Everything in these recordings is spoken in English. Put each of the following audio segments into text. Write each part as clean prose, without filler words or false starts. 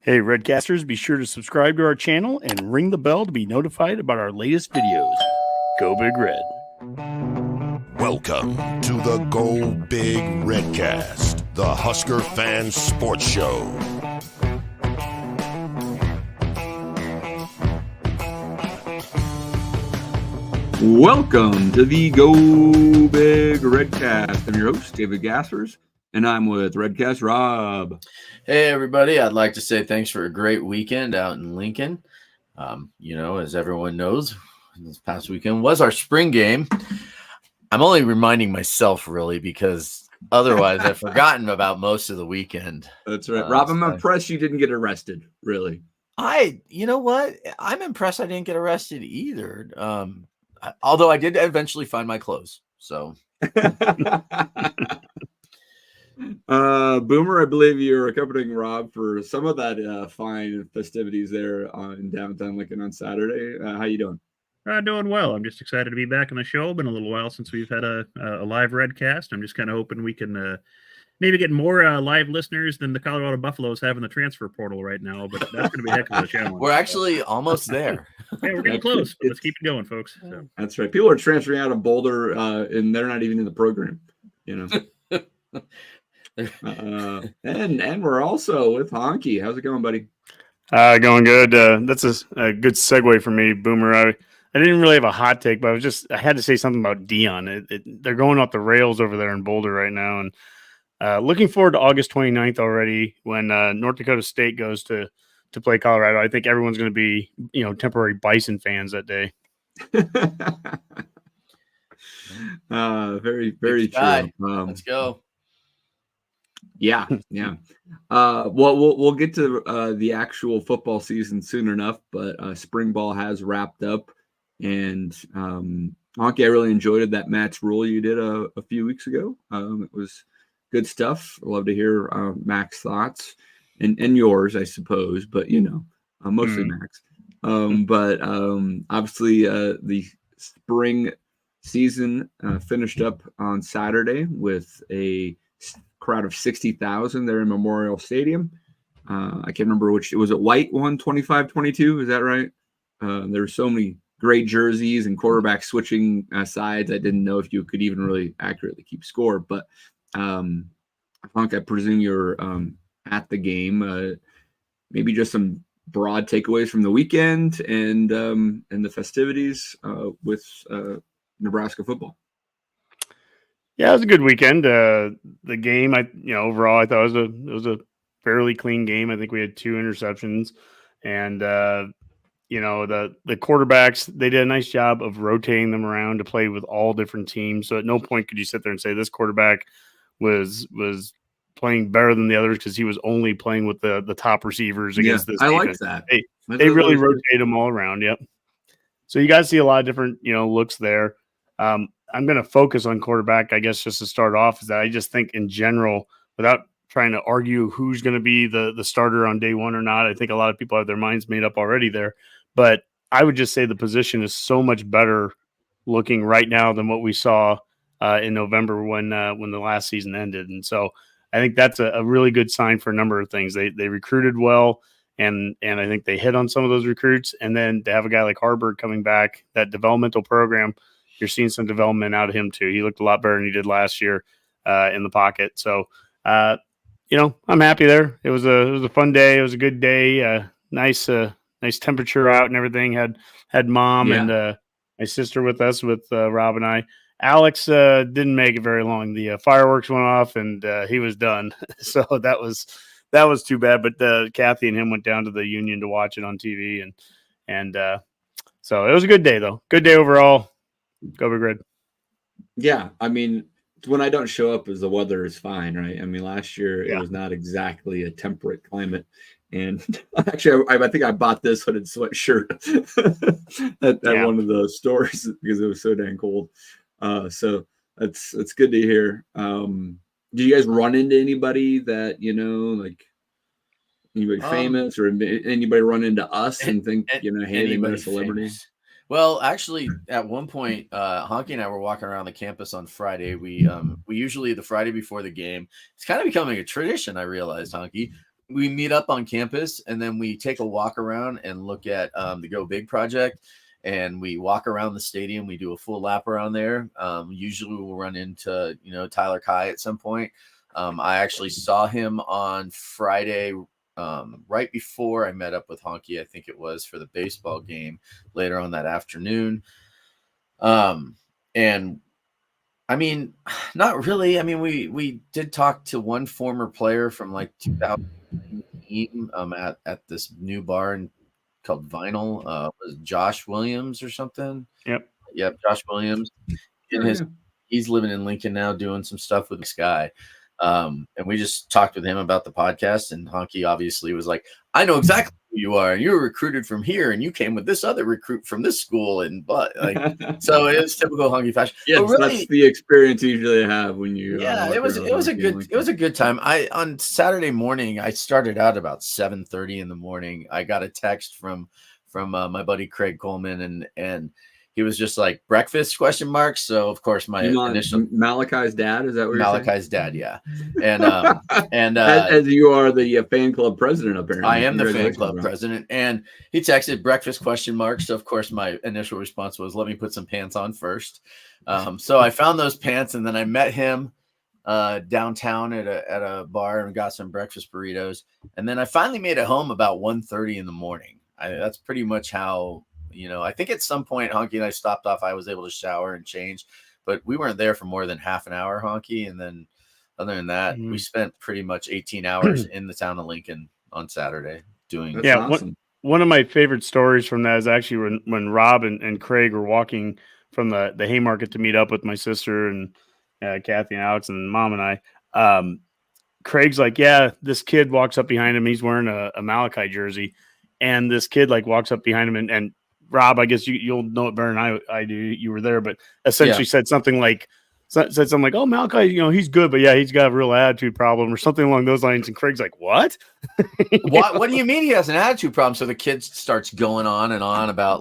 Hey, Redcasters, be sure to subscribe to our channel and ring the bell to be notified about our latest videos. Go Big Red. Welcome to the Go Big Redcast, the Husker Fan Sports Show. Welcome to the Go Big Redcast. I'm your host, David Gassers, and I'm with Redcast Rob. Hey, everybody. I'd like to say thanks for a great weekend out in Lincoln. As everyone knows, this past weekend was our spring game. I'm only reminding myself, really, because otherwise I've forgotten about most of the weekend. That's right. Rob, I'm impressed you didn't get arrested, really. You know what? I'm impressed I didn't get arrested either. Although I did eventually find my clothes. So, Boomer, I believe you're accompanying Rob for some of that fine festivities there in downtown Lincoln on Saturday. How you doing? Doing well. I'm just excited to be back on the show. Been a little while since we've had a live Redcast. I'm just kind of hoping we can maybe get more live listeners than the Colorado Buffaloes have in the transfer portal right now, but that's going to be a heck of a challenge. We're actually almost there. Yeah, we're getting close, but let's keep it going, folks. So. That's right. People are transferring out of Boulder, and they're not even in the program, you know. And we're also with Honky. How's it going, buddy? Going good. That's a good segue for me, Boomer. I didn't really have a hot take, but I had to say something about Dion. They're going off the rails over there in Boulder right now, and looking forward to August 29th already when North Dakota State goes to play Colorado. I think everyone's going to be, temporary Bison fans that day. Very, very true. Let's go. Yeah. Well, we'll get to the actual football season soon enough, but spring ball has wrapped up, and Honky, I really enjoyed that Matt's Rule you did a few weeks ago. It was good stuff. I'd love to hear Mac's thoughts and yours, I suppose, but mostly Mac's. But obviously the spring season finished up on Saturday with a crowd of 60,000 there in Memorial Stadium. I can't remember which. Was it White won 25-22? Is that right? There were so many great jerseys and quarterbacks switching sides. I didn't know if you could even really accurately keep score, but Hunk, I presume you're at the game. Maybe just some broad takeaways from the weekend and the festivities with Nebraska football. Yeah, it was a good weekend. The game, overall, I thought it was a fairly clean game. I think we had 2 interceptions, and the quarterbacks, they did a nice job of rotating them around to play with all different teams. So at no point could you sit there and say this quarterback was playing better than the others because he was only playing with the top receivers against this defense. Like that. They really rotate them all around. Yep. So you guys see a lot of different looks there. I'm going to focus on quarterback, I guess, just to start off, is that I just think in general, without trying to argue who's going to be the starter on day one or not, I think a lot of people have their minds made up already there. But I would just say the position is so much better looking right now than what we saw in November when the last season ended. And so I think that's a really good sign for a number of things. They recruited well, and I think they hit on some of those recruits. And then to have a guy like Harburg coming back, that developmental program, you're seeing some development out of him too. He looked a lot better than he did last year in the pocket. So, I'm happy there. It was a fun day. It was a good day. Nice temperature out and everything. Had mom and my sister with us, with Rob and I. Alex didn't make it very long. The fireworks went off and he was done. So that was too bad. But Kathy and him went down to the Union to watch it on TV, and so it was a good day though. Good day overall. Go Big Red. Yeah, I mean, when I don't show up, is the weather is fine, right? I mean, last year it was not exactly a temperate climate, and actually, I think I bought this hooded sweatshirt at one of the stores because it was so dang cold. So that's good to hear. Did you guys run into anybody that like anybody famous, or anybody run into us and think hey, they met a celebrity? Famous. Well, actually, at one point, Honky and I were walking around the campus on Friday. We usually, the Friday before the game, it's kind of becoming a tradition, I realized, Honky. we meet up on campus, and then we take a walk around and look at the Go Big project. And we walk around the stadium. We do a full lap around there. Usually we'll run into, Tyler Kai at some point. I actually saw him on Friday, right before I met up with Honky, I think it was, for the baseball game later on that afternoon. And I mean, not really. I mean, we did talk to one former player from like 2018 at this new bar called Vinyl. Was Josh Williams or something? Yep, Josh Williams. He's living in Lincoln now, doing some stuff with this guy. And we just talked with him about the podcast, and Honky obviously was like, I know exactly who you are, and you were recruited from here, and you came with this other recruit from this school, so it's typical Honky fashion. Yes, really, that's the experience you usually have when you. It was a good time. On Saturday morning, I started out about 7:30 in the morning. I got a text from my buddy Craig Coleman, and he was just like, breakfast ? So of course my initial Malachi's dad, is that what you're Malachi's saying? dad, yeah. And as you are the fan club president, apparently. I am the fan club president, and he texted breakfast ? So of course my initial response was, let me put some pants on first. So I found those pants, and then I met him downtown at a bar and got some breakfast burritos, and then I finally made it home about 1:30 in the morning. That's pretty much how. I think at some point Honky and I stopped off. I was able to shower and change, but we weren't there for more than half an hour, Honky. And then other than that, we spent pretty much 18 hours in the town of Lincoln on Saturday doing. That's awesome. One of my favorite stories from that is actually when Rob and Craig were walking from the Haymarket to meet up with my sister and Kathy and Alex and Mom and I. Craig's like, yeah, this kid walks up behind him. He's wearing a Malachi jersey. And this kid walks up behind him and Rob, I guess you'll know it better than I do. You were there, but essentially said something like, oh, Malachi, he's good, but yeah, he's got a real attitude problem or something along those lines. And Craig's like, what? What do you mean he has an attitude problem? So the kid starts going on and on about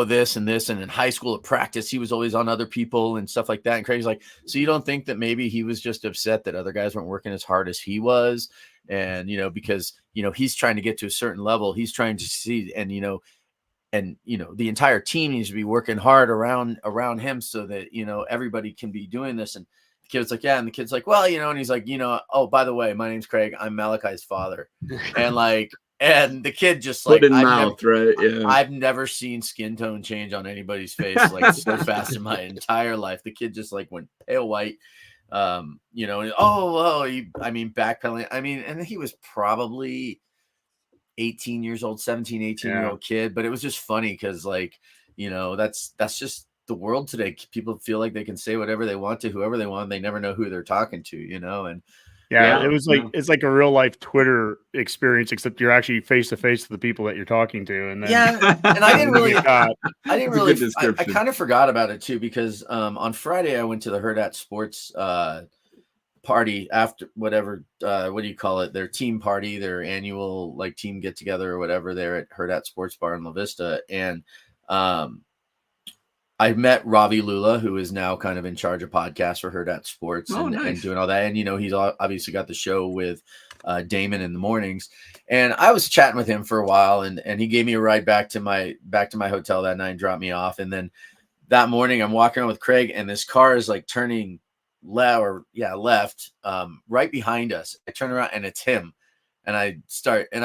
this and this. And in high school at practice, he was always on other people and stuff like that. And Craig's like, so you don't think that maybe he was just upset that other guys weren't working as hard as he was? And, because, he's trying to get to a certain level. He's trying to see, and the entire team needs to be working hard around him so that, everybody can be doing this. And the kid's like, yeah. And the kid's like, well, and he's like, oh, by the way, my name's Craig. I'm Malachi's father. And the kid just right? Yeah. I've never seen skin tone change on anybody's face so fast in my entire life. The kid just went pale white. And backpedaling. And he was probably 18 years old, 18-year-old kid. But it was just funny because that's just the world today. People feel like they can say whatever they want to whoever they want. They never know who they're talking to, and it was it's like a real life Twitter experience, except you're actually face to face with the people that you're talking to. And then, and I didn't really, I kind of forgot about it too, because on Friday I went to the Herd Sports party after whatever, what do you call it? Their team party, their annual team get together or whatever there at Herd Sports Bar in La Vista. And I met Ravi Lula, who is now kind of in charge of podcasts for Herd Sports and doing all that. And, he's obviously got the show with Damon in the mornings. And I was chatting with him for a while, and he gave me a ride back to my hotel that night and dropped me off. And then that morning I'm walking around with Craig, and this car is turning left, right behind us. I turn around and it's him. And I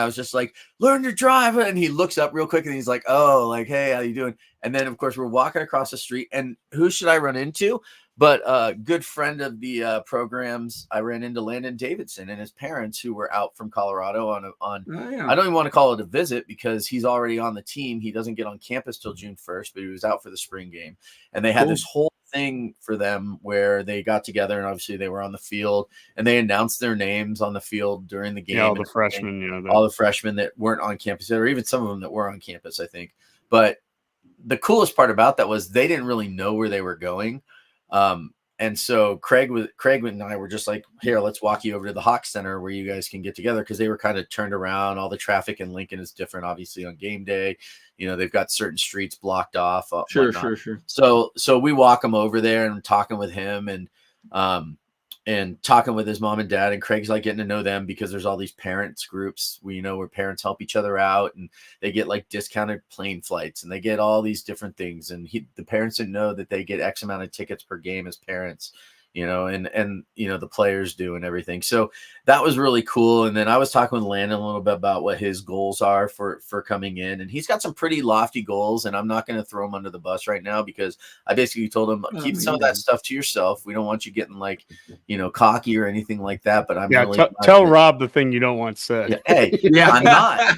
was just like, learn to drive. And he looks up real quick and he's like, oh, hey, how you doing? And then of course we're walking across the street, and who should I run into? But a good friend of the programs. I ran into Landon Davidson and his parents, who were out from Colorado on I don't even want to call it a visit because he's already on the team. He doesn't get on campus till June 1st, but he was out for the spring game. And they had this whole thing for them where they got together, and obviously they were on the field and they announced their names on the field during the game. Yeah, all the freshmen, all the freshmen that weren't on campus, or even some of them that were on campus, I think. But the coolest part about that was they didn't really know where they were going. And so Craig and I were just like, here, let's walk you over to the Hawk Center where you guys can get together. Cause they were kind of turned around. All the traffic in Lincoln is different, obviously, on game day. They've got certain streets blocked off. Sure. So we walk him over there and I'm talking with him. And, and talking with his mom and dad, and Craig's like getting to know them because there's all these parents groups where parents help each other out, and they get like discounted plane flights, and they get all these different things. And the parents didn't know that they get X amount of tickets per game as parents, and the players do and everything. So that was really cool. And then I was talking with Landon a little bit about what his goals are for coming in, and he's got some pretty lofty goals, and I'm not going to throw him under the bus right now because I basically told him, keep some of that stuff to yourself. We don't want you getting like, cocky or anything like that, but I'm really tell Rob the thing you don't want said. Yeah, hey, yeah,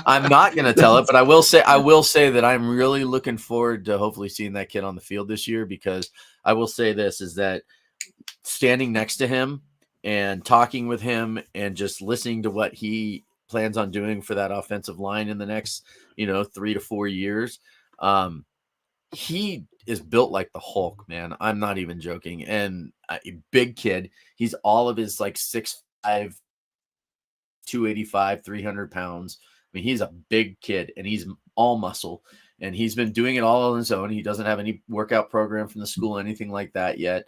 I'm not going to tell it, but I will say that I'm really looking forward to hopefully seeing that kid on the field this year, because I will say this is that standing next to him and talking with him and just listening to what he plans on doing for that offensive line in the next, 3 to 4 years. He is built like the Hulk, man. I'm not even joking. And a big kid. He's all of his like 6'5", 285, 300 pounds. I mean, he's a big kid, and he's all muscle, and he's been doing it all on his own. He doesn't have any workout program from the school, anything like that yet.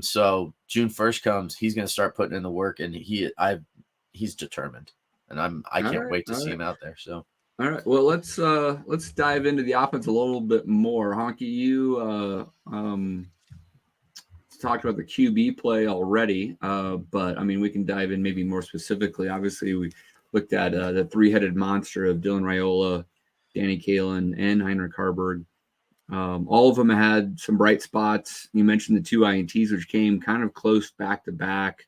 So June 1st comes, he's going to start putting in the work, and he's determined, and I can't wait to see him out there. So. All right. Well, let's dive into the offense a little bit more. Honky, you talked about the QB play already, but I mean, we can dive in maybe more specifically. Obviously, we looked at the three-headed monster of Dylan Raiola, Danny Kalen, and Heinrich Harburg. All of them had some bright spots. You mentioned the 2 INTs, which came kind of close back to back.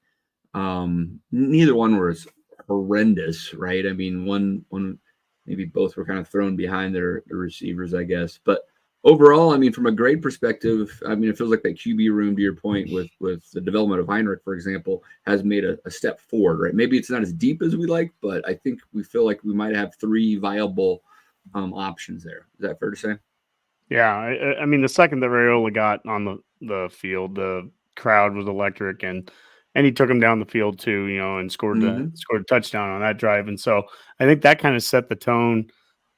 Neither one was horrendous, right? I mean, one maybe both were kind of thrown behind their receivers, I guess. But overall, I mean, from a grade perspective, I mean, it feels like that QB room, to your point, with the development of Heinrich, for example, has made a step forward, right? Maybe it's not as deep as we like, but I think we feel like we might have 3 viable options there. Is that fair to say? Yeah, I mean, the second that Raiola got on the field, the crowd was electric, and he took him down the field too, and scored a touchdown on that drive. And so I think that kind of set the tone.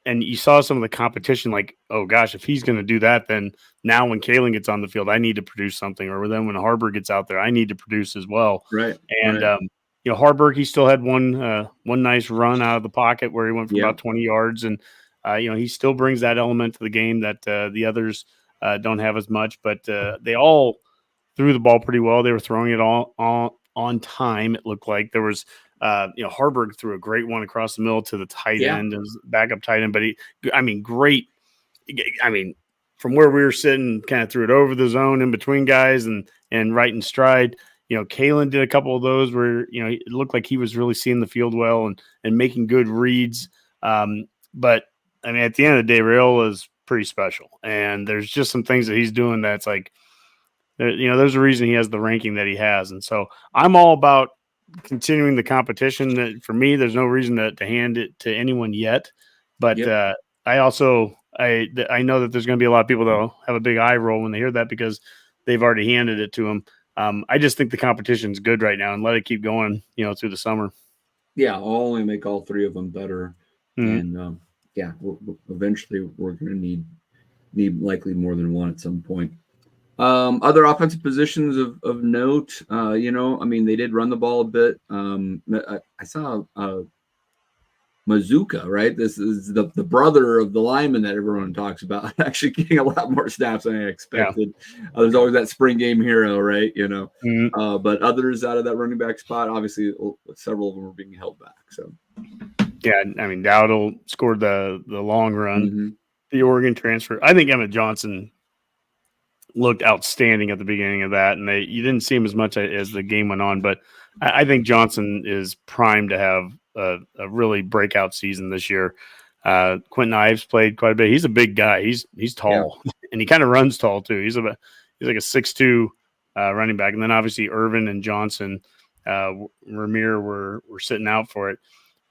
And you saw some of the competition, like, oh gosh, if he's going to do that, then now when Kalen gets on the field, I need to produce something. Or then when Harburg gets out there, I need to produce as well. Right. And Harburg, he still had one nice run out of the pocket where he went for about 20 yards, and he still brings that element to the game that the others don't have as much. But they all threw the ball pretty well. They were throwing it all on time. It looked like there was. Harburg threw a great one across the middle to the tight end, and backup tight end. But great. I mean, from where we were sitting, kind of threw it over the zone in between guys and right in stride. Kalen did a couple of those where, it looked like he was really seeing the field well and making good reads. But I mean, at the end of the day, Raiola is pretty special. And there's just some things that he's doing that's like, there's a reason he has the ranking that he has. And so I'm all about continuing the competition. For me, there's no reason to hand it to anyone yet. But I know that there's going to be a lot of people that will have a big eye roll when they hear that because they've already handed it to him. I just think the competition's good right now, and let it keep going, through the summer. Yeah, I'll only make all 3 of them better. Mm-hmm. And eventually we're going to need likely more than one at some point. Other offensive positions of note, I mean, they did run the ball a bit. I saw Mazuka, right? This is the brother of the lineman that everyone talks about, actually getting a lot more snaps than I expected. Yeah. There's always that spring game hero, right? Mm-hmm. But others out of that running back spot, obviously, several of them were being held back. So, yeah, I mean, Dowdle scored the long run, the Oregon transfer. I think Emmett Johnson looked outstanding at the beginning of that, and you didn't see him as much as the game went on, but I think Johnson is primed to have a really breakout season this year. Quentin Ives played quite a bit. He's a big guy. He's tall, and he kind of runs tall too. He's like a 6'2" running back, and then obviously Irvin and Johnson, Ramir were sitting out for it.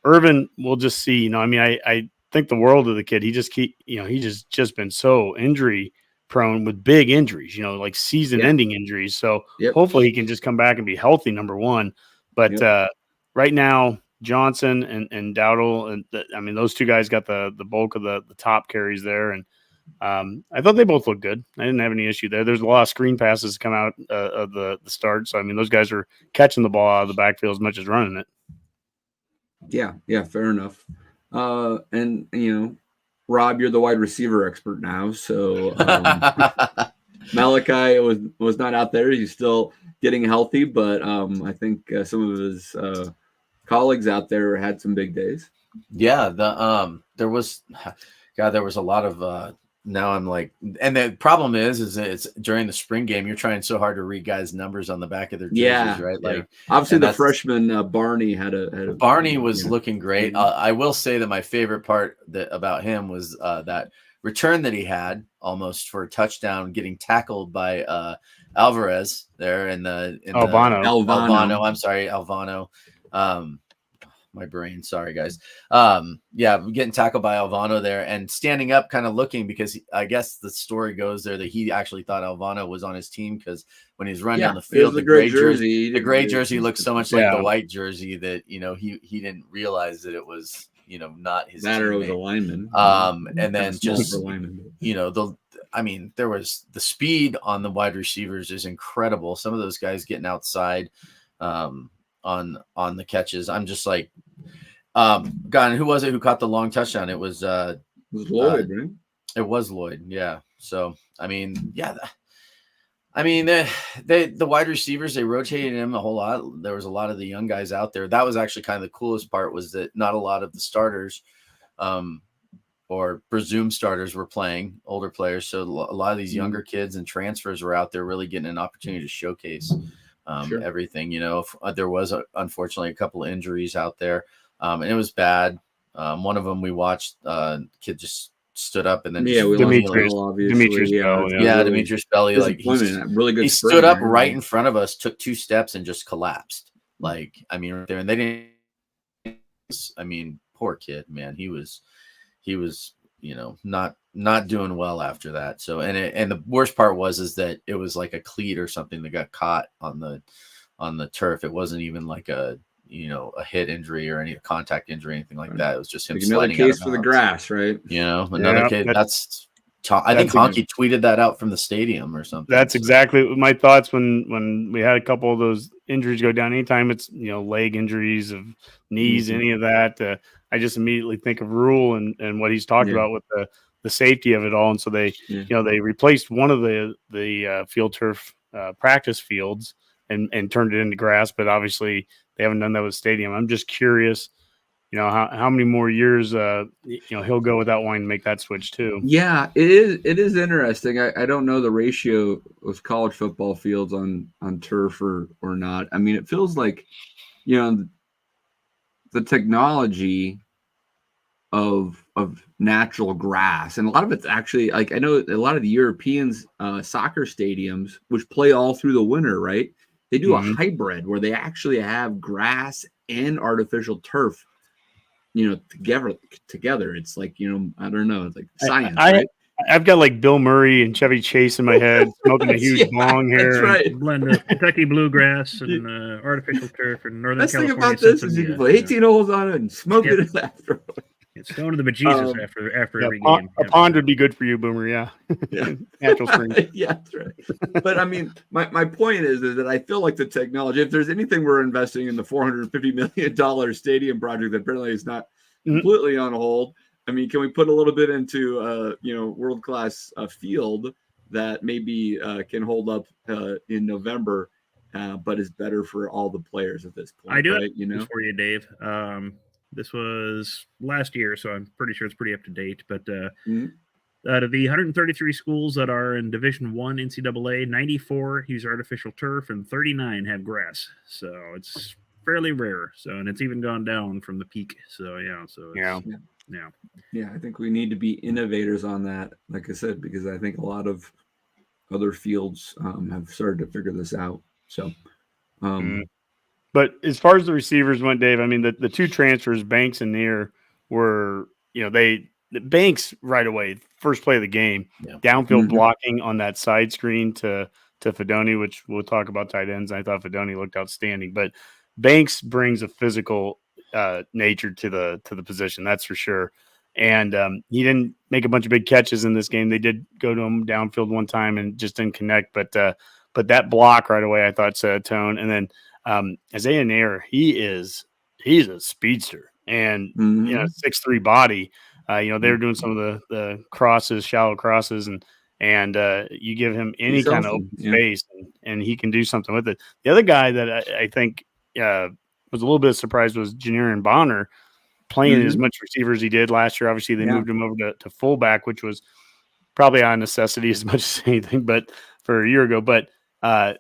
Irvin, we'll just see. I mean, I think the world of the kid. He's just been so injury prone with big injuries, like season-ending injuries. So hopefully he can just come back and be healthy, number one. But right now, Johnson and Dowdle, and those 2 guys got the bulk of the top carries there. And I thought they both looked good. I didn't have any issue there. There's a lot of screen passes come out of the start. So, I mean, those guys are catching the ball out of the backfield as much as running it. Yeah, fair enough. And, Rob, you're the wide receiver expert now. So Malachi was not out there. He's still getting healthy, but I think some of his colleagues out there had some big days. Yeah, there was a lot of now I'm like, and the problem is that it's during the spring game, you're trying so hard to read guys' numbers on the back of their jerseys, right? Yeah. Like obviously the freshman Barney had a Barney was looking great. I will say that my favorite part about him was that return that he had almost for a touchdown, getting tackled by Alvarez there in Albano. I'm sorry, Albano. My brain, sorry guys. Getting tackled by Alvano there and standing up, kind of looking, because I guess the story goes there that he actually thought Alvano was on his team, because when he's running down the field, the gray jersey looks so much like the white jersey that he didn't realize that it was not his that, or it was a lineman. And then just there was the speed on the wide receivers is incredible. Some of those guys getting outside on the catches. I'm just like, God, who was it who caught the long touchdown? It was Lloyd, right? It was Lloyd. Yeah. So, the wide receivers, they rotated him a whole lot. There was a lot of the young guys out there. That was actually kind of the coolest part, was that not a lot of the starters, or presumed starters, were playing, older players. So a lot of these younger kids and transfers were out there really getting an opportunity to showcase everything. There was unfortunately a couple of injuries out there, and it was bad. One of them we watched, kid just stood up and then Demetrius Belly, like really good. He stood up right in front of us, took 2 steps, and just collapsed. Right there, and they didn't. Poor kid, man. He was not doing well after that. So, and the worst part is that it was like a cleat or something that got caught on the turf. It wasn't even like a hit injury or any contact injury, anything like that. It was just him another case for the grass, right? Another case. I think Honky tweeted that out from the stadium or something. That's exactly my thoughts when we had a couple of those injuries go down. Anytime it's leg injuries of knees, any of that, I just immediately think of Rule and what he's talked about with the safety of it all. And so they they replaced one of the field turf practice fields and turned it into grass, but obviously they haven't done that with stadium. I'm just curious, how many more years he'll go without wanting to make that switch too. Yeah, it is interesting. I don't know the ratio of college football fields on turf or not. It feels like the technology of natural grass, and a lot of it's actually, like, I know a lot of the Europeans soccer stadiums, which play all through the winter, right? They do a hybrid where they actually have grass and artificial turf, together. It's like, I don't know, it's like science, right? I've got like Bill Murray and Chevy Chase in my head, smoking a huge bong here. That's right. Blend of Kentucky bluegrass and artificial turf in Northern California. Best thing about this is you can play 18 holes on it and smoke it after. It's going to the bejesus after every game. A pond would be good for you, Boomer. Yeah. Natural spring. Yeah, that's right. But my point is that I feel like the technology, if there's anything we're investing in the $450 million stadium project that apparently is not completely on hold, can we put a little bit into world-class field that maybe can hold up in November, but is better for all the players at this point? I do it for you, Dave. This was last year, so I'm pretty sure it's pretty up to date. But out of the 133 schools that are in Division I NCAA, 94 use artificial turf and 39 have grass. So it's fairly rare. And it's even gone down from the peak. Yeah. I think we need to be innovators on that, like I said, because I think a lot of other fields have started to figure this out. So, But as far as the receivers went, Dave, the 2 transfers, Banks and Neer, were, Banks right away, first play of the game, downfield blocking on that side screen to Fedoni, which we'll talk about tight ends. I thought Fedoni looked outstanding, but Banks brings a physical nature to the position, that's for sure. And he didn't make a bunch of big catches in this game. They did go to him downfield one time and just didn't connect. But that block right away, I thought, set a tone. And then Isaiah Nair, he's a speedster and 6'3" body. They were doing some of the crosses, shallow crosses, and you give him any kind of open space, and he can do something with it. The other guy that I think was a little bit surprised was Janarian Bonner playing as much receiver as he did last year. Obviously, they moved him over to fullback, which was probably on necessity as much as anything, but for a year ago. But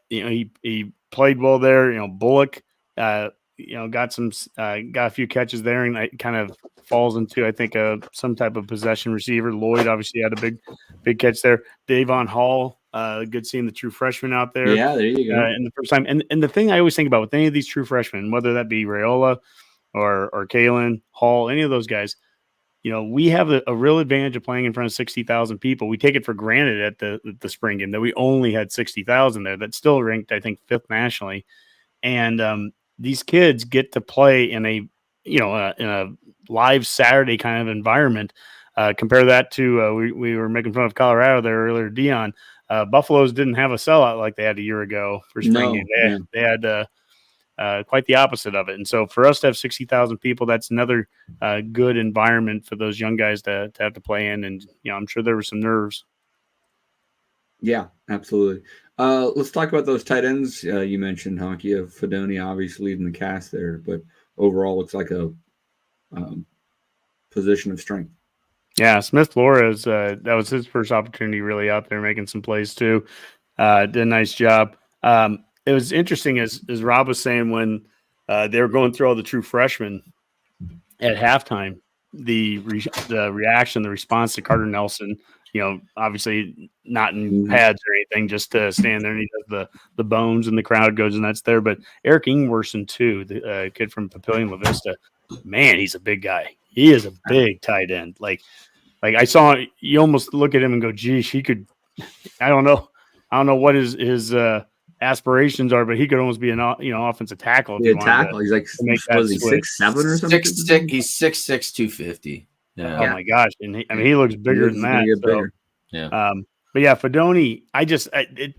he played well there. Bullock, got a few catches there, and it kind of falls into, I think, some type of possession receiver. Lloyd obviously had a big catch there. Davon Hall, good seeing the true freshman out there. Yeah, there you go. And the first time, and the thing I always think about with any of these true freshmen, whether that be Raiola or Kalen Hall, any of those guys, we have a real advantage of playing in front of 60,000 people. We take it for granted at the spring game that we only had 60,000 there. That's still ranked, I think, 5th nationally. And these kids get to play in a live Saturday kind of environment. Compare that to we were making fun of Colorado there earlier. Dion, Buffaloes didn't have a sellout like they had a year ago for spring game. They had quite the opposite of it. And so for us to have 60,000 people, that's another good environment for those young guys to have to play in. And I'm sure there were some nerves. Yeah, absolutely. Let's talk about those tight ends. You mentioned Honky of Fedoni, obviously leading the cast there, but overall looks like a position of strength. Yeah, Smith Flores, that was his first opportunity really out there making some plays too. Did a nice job. It was interesting, as Rob was saying, when they were going through all the true freshmen at halftime, the reaction, the response to Carter Nelson, obviously not in pads or anything, just to stand there and he does the bones and the crowd goes nuts there. But Eric Ingwerson too, the kid from Papillion La Vista, man, he's a big guy. He is a big tight end. Like I saw, you almost look at him and go, geez, he could. I don't know what his aspirations are, but he could almost be an offensive tackle. He's like, was he 6'7" or something? 6'6", he's 6'6", 250. Yeah. Oh my gosh, and he looks bigger than that. So, yeah. But yeah, Fedoni.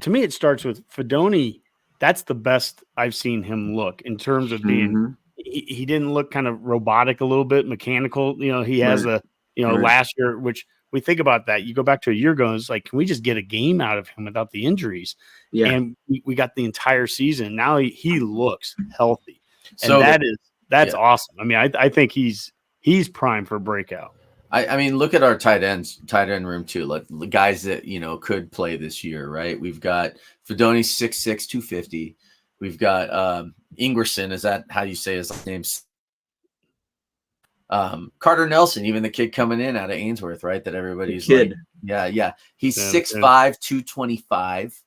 To me, it starts with Fedoni. That's the best I've seen him look in terms of being. He didn't look kind of robotic, a little bit mechanical. He has last year, which we think about that. You go back to a year ago, and it's like, can we just get a game out of him without the injuries? Yeah. And we got the entire season. Now he looks healthy. So and that's awesome. I mean, I think he's primed for breakout. I mean, look at our tight end room too. Like the guys that, could play this year, right? We've got Fedoni 6'6", 250. We've got Ingwerson. Is that how you say his name? Carter Nelson, even the kid coming in out of Ainsworth, right? That everybody's like, yeah. He's 6'5", 225,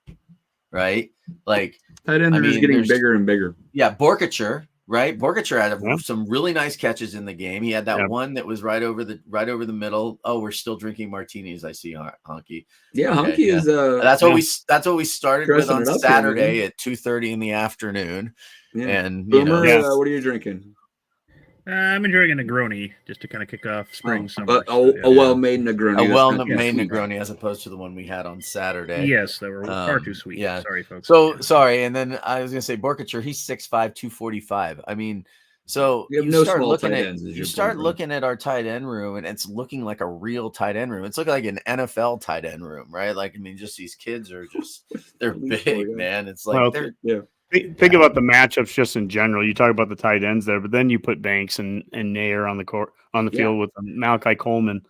right? Like tight end is getting bigger and bigger. Yeah, Borkacher, right? Borkacher had some really nice catches in the game. He had that one that was right over the middle. Oh, we're still drinking martinis. I see, Honky. Yeah, okay, Honky is. That's what we started with on Saturday at 2:30 in the afternoon. Yeah. And Boomer, what are you drinking? I'm enjoying a Negroni just to kind of kick off spring summer. A well-made Negroni. A well-made Negroni as opposed to the one we had on Saturday. Yes, they were far too sweet. Yeah. Sorry, folks. So, sorry. And then I was going to say Borkacher, he's 6'5", 245. I mean, so you start looking at our tight end room, and it's looking like a real tight end room. It's looking like an NFL tight end room, right? Like, I mean, just these kids are they're big, man. It's like Think about the matchups just in general. You talk about the tight ends there, but then you put Banks and Nair on the field with Malachi Coleman.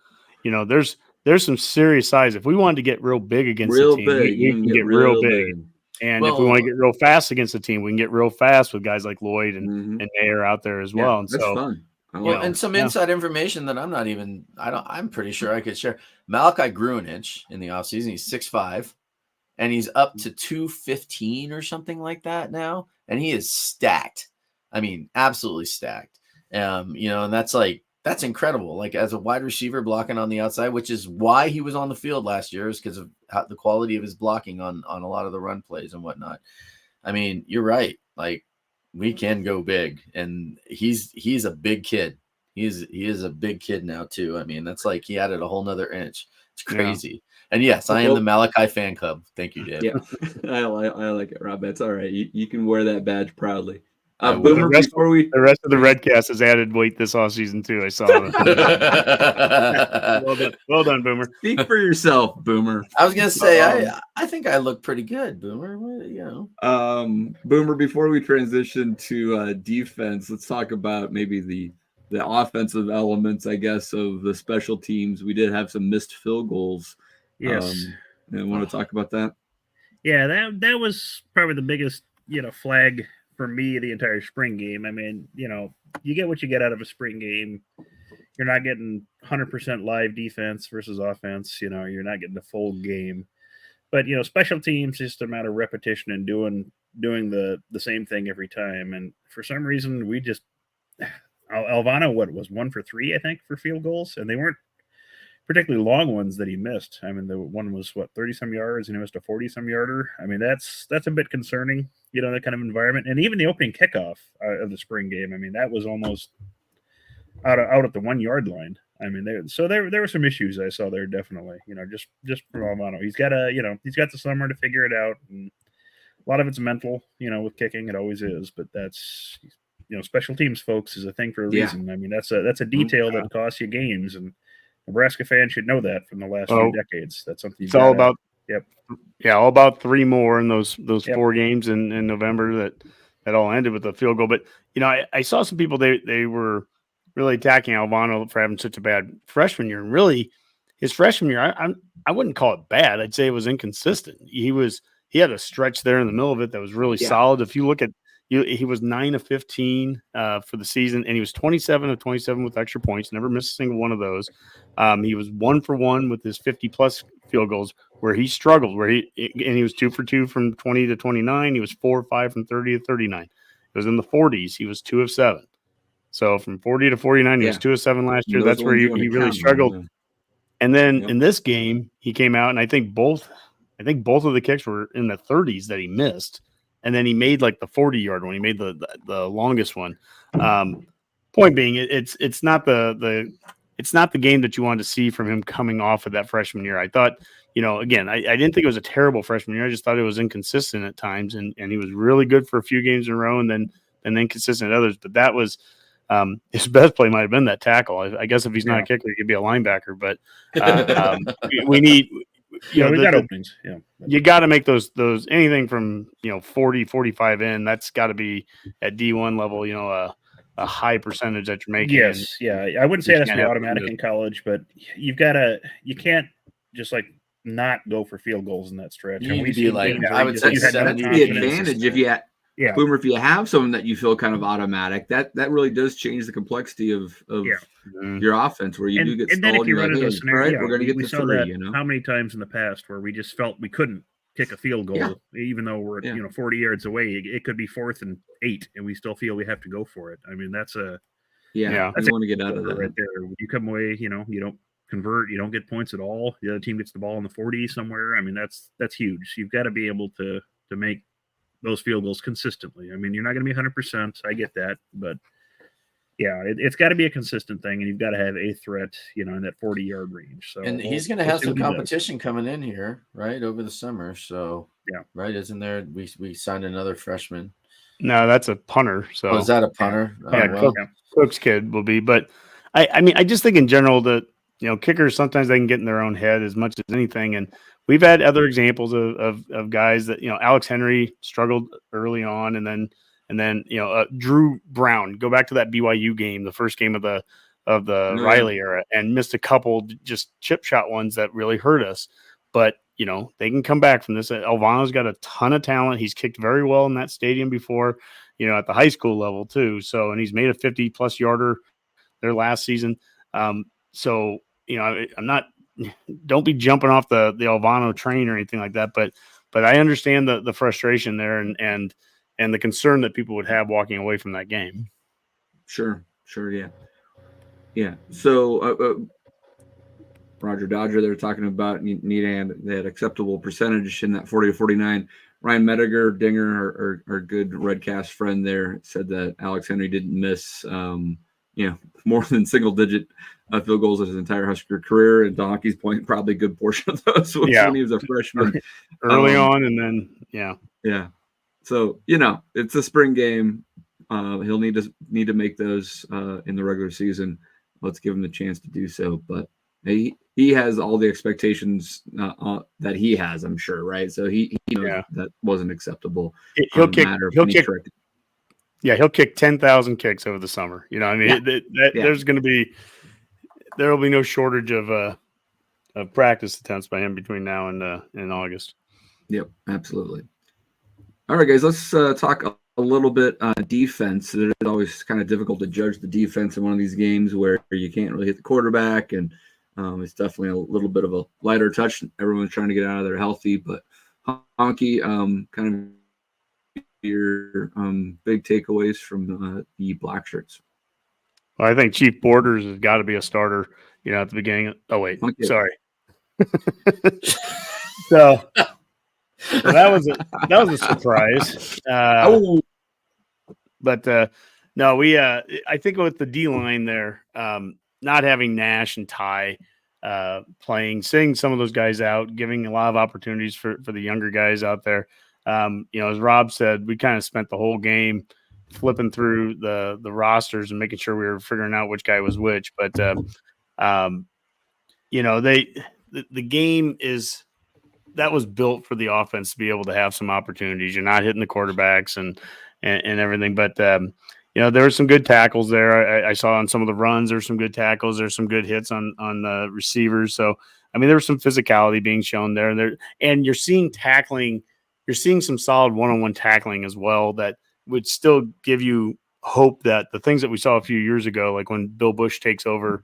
There's some serious size. If we wanted to get real big against the team, we can get real big. And if we want to get real fast against the team, we can get real fast with guys like Lloyd and Nair out there as well. And that's fun. And some inside information that I'm pretty sure I could share. Malachi grew an inch in the offseason. He's 6'5". And he's up to 215 or something like that now. And he is stacked. I mean, absolutely stacked. And that's incredible. Like as a wide receiver blocking on the outside, which is why he was on the field last year, is because of the quality of his blocking on a lot of the run plays and whatnot. I mean, you're right. Like we can go big, and he's a big kid. He is a big kid now too. I mean, that's like he added a whole nother inch. It's crazy. Yeah. And yes, I am the Malachi fan club. Thank you, Dave. Yeah, I like it, Rob. That's all right. You can wear that badge proudly. The Boomer, the rest of the Redcast has added weight this offseason too. I saw it. Well done, Boomer. Speak for yourself, Boomer. I was gonna say I think I look pretty good, Boomer. Boomer, before we transition to defense, let's talk about maybe the offensive elements, I guess, of the special teams. We did have some missed field goals. Yes. And want to talk about that? Yeah, that was probably the biggest, flag for me the entire spring game. I mean, you get what you get out of a spring game. You're not getting 100% live defense versus offense. You're not getting the full game. But, special teams, just a matter of repetition and doing the same thing every time. And for some reason, we just Alvano, was 1 for 3, I think, for field goals, and they weren't particularly long ones that he missed. I mean, the one was 30-some yards, and he missed a 40-some yarder. I mean, that's a bit concerning, that kind of environment. And even the opening kickoff of the spring game, I mean, that was almost out at the 1 yard line. I mean, there were some issues I saw there, definitely. Just from Alvano, he's got the summer to figure it out, and a lot of it's mental, with kicking. It always is, but that's. Special teams, folks, is a thing for a reason. I mean, that's a detail that costs you games, and Nebraska fans should know that from the last few decades. That's something. It's all about. Yep. Yeah, all about 3 more in those 4 games in November that all ended with a field goal. But I saw some people they were really attacking Alvano for having such a bad freshman year, and really his freshman year, I wouldn't call it bad. I'd say it was inconsistent. He had a stretch there in the middle of it that was really solid. If you look at he was 9 of 15 for the season, and he was 27 of 27 with extra points. Never missed a single one of those. He was 1 for 1 with his 50-plus field goals, where he struggled. He was 2 for 2 from 20 to 29. He was 4 or 5 from 30 to 39. It was in the 40s. He was 2 of 7. So from 40 to 49, he was 2 of 7 last year. That's where he really struggled. And then in this game, he came out, and I think both of the kicks were in the 30s that he missed. And then he made like the 40-yard one. He made the longest one. Point being, it's not the game that you wanted to see from him coming off of that freshman year. I thought, again, I didn't think it was a terrible freshman year. I just thought it was inconsistent at times, and he was really good for a few games in a row, and then inconsistent at others. But that was his best play might have been that tackle. I guess if he's not a kicker, he could be a linebacker. But we need. We got openings. Yeah, you got to make those anything from 40, 45 in. That's got to be at D1 level. A high percentage that you're making. Yes, I wouldn't say it has to be automatic in college, but you can't just like not go for field goals in that stretch. You need to be like, I would say, that's the advantage if you. Yeah, Boomer, if you have something that you feel kind of automatic, that really does change the complexity of your offense, where you do get stalled. Then if you run into a scenario, we're going to get the 3. How many times in the past where we just felt we couldn't kick a field goal, even though we're 40 yards away? It could be 4th and 8, and we still feel we have to go for it. I mean, that's a you want to get out of that right there. You come away, you don't convert, you don't get points at all. The other team gets the ball in the 40 somewhere. I mean, that's huge. You've got to be able to make those field goals consistently. I mean, you're not going to be 100%. I get that, but it's got to be a consistent thing, and you've got to have a threat, in that 40-yard range. So, and he's going to have some competition coming in here, right, over the summer. So, right, isn't there? We signed another freshman. No, that's a punter. So, is that a punter? Cook's kid will be. But I mean, I just think in general that kickers sometimes they can get in their own head as much as anything, and we've had other examples of guys that Alex Henry struggled early on, and then Drew Brown, go back to that BYU game, the first game of the Riley era, and missed a couple just chip shot ones that really hurt us. But they can come back from this. Alvano's got a ton of talent. He's kicked very well in that stadium before, at the high school level too. So, and he's made a 50+ yarder their last season. So I'm not. Don't be jumping off the Alvano train or anything like that, but I understand the frustration there and the concern that people would have walking away from that game. Sure, yeah. So Roger Dodger, they're talking about needing that acceptable percentage in that 40 to 49. Ryan Mediger, Dinger, our good Redcast friend there, said that Alex Henry didn't miss more than single-digit field goals in his entire Husker career. And Donkey's point, probably a good portion of those was when he was a freshman. Early on, and then, Yeah. So, it's a spring game. He'll need to make those in the regular season. Let's give him the chance to do so. But he has all the expectations that he has, I'm sure, right? So he knows that wasn't acceptable. He'll kick 10,000 kicks over the summer. There will be no shortage of practice attempts by him between now and August. Yep, absolutely. All right, guys, let's talk a little bit defense. It's always kind of difficult to judge the defense in one of these games where you can't really hit the quarterback, and it's definitely a little bit of a lighter touch. Everyone's trying to get out of there healthy, but Honky, kind of your big takeaways from the black shirts. Well, I think Chief Borders has got to be a starter, at the beginning. Oh, wait, sorry. So that was a surprise. But no, I think with the D line there, not having Nash and Ty playing, seeing some of those guys out, giving a lot of opportunities for the younger guys out there. As Rob said, we kind of spent the whole game flipping through the rosters and making sure we were figuring out which guy was which. But the game that was built for the offense to be able to have some opportunities. You're not hitting the quarterbacks and everything, but there were some good tackles there. I saw on some of the runs, there's some good tackles. There's some good hits on the receivers. So, there was some physicality being shown there. And you're seeing tackling. You're seeing some solid one-on-one tackling as well that would still give you hope that the things that we saw a few years ago, like when Bill Bush takes over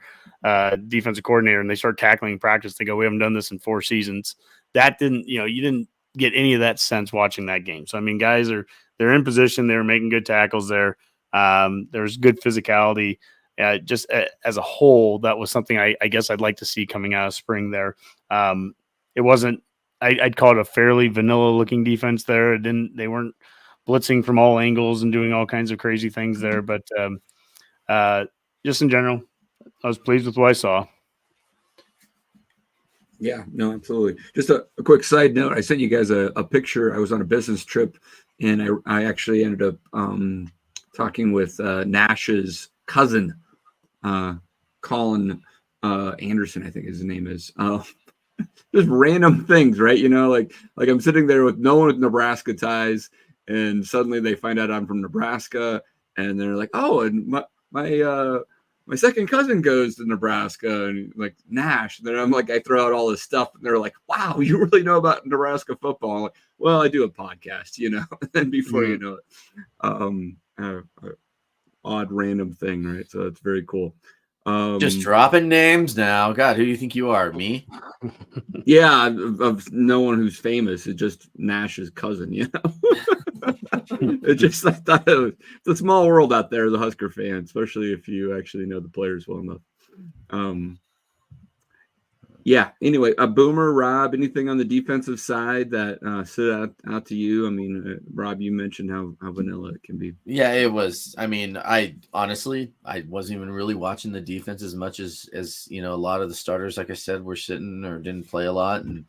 defensive coordinator and they start tackling in practice, they go, we haven't done this in 4 seasons. That didn't, you didn't get any of that sense watching that game. So, guys they're in position. They were making good tackles there. There's good physicality. Just as a whole, that was something I guess I'd like to see coming out of spring there. It wasn't, I'd call it a fairly vanilla looking defense there. They weren't blitzing from all angles and doing all kinds of crazy things there. But just in general, I was pleased with what I saw. Yeah, no, absolutely. Just a quick side note. I sent you guys a picture. I was on a business trip, and I actually ended up talking with Nash's cousin, Colin Anderson, I think his name is. Just random things, right? Like I'm sitting there with no one with Nebraska ties, and suddenly they find out I'm from Nebraska, and they're like, "Oh, and my second cousin goes to Nebraska," and like Nash. Then I'm like, I throw out all this stuff, and they're like, "Wow, you really know about Nebraska football?" I'm like, well, I do a podcast, and before you know it, odd random thing, right? So it's very cool. Just dropping names now. God, who do you think you are? Me? Yeah, of no one who's famous. It's just Nash's cousin, It's just, I thought it's a small world out there as a Husker fan, especially if you actually know the players well enough. Yeah. Anyway, Boomer, Rob, anything on the defensive side that stood out to you? Rob, you mentioned how vanilla it can be. Yeah, it was. I honestly wasn't even really watching the defense as much as a lot of the starters, like I said, were sitting or didn't play a lot, and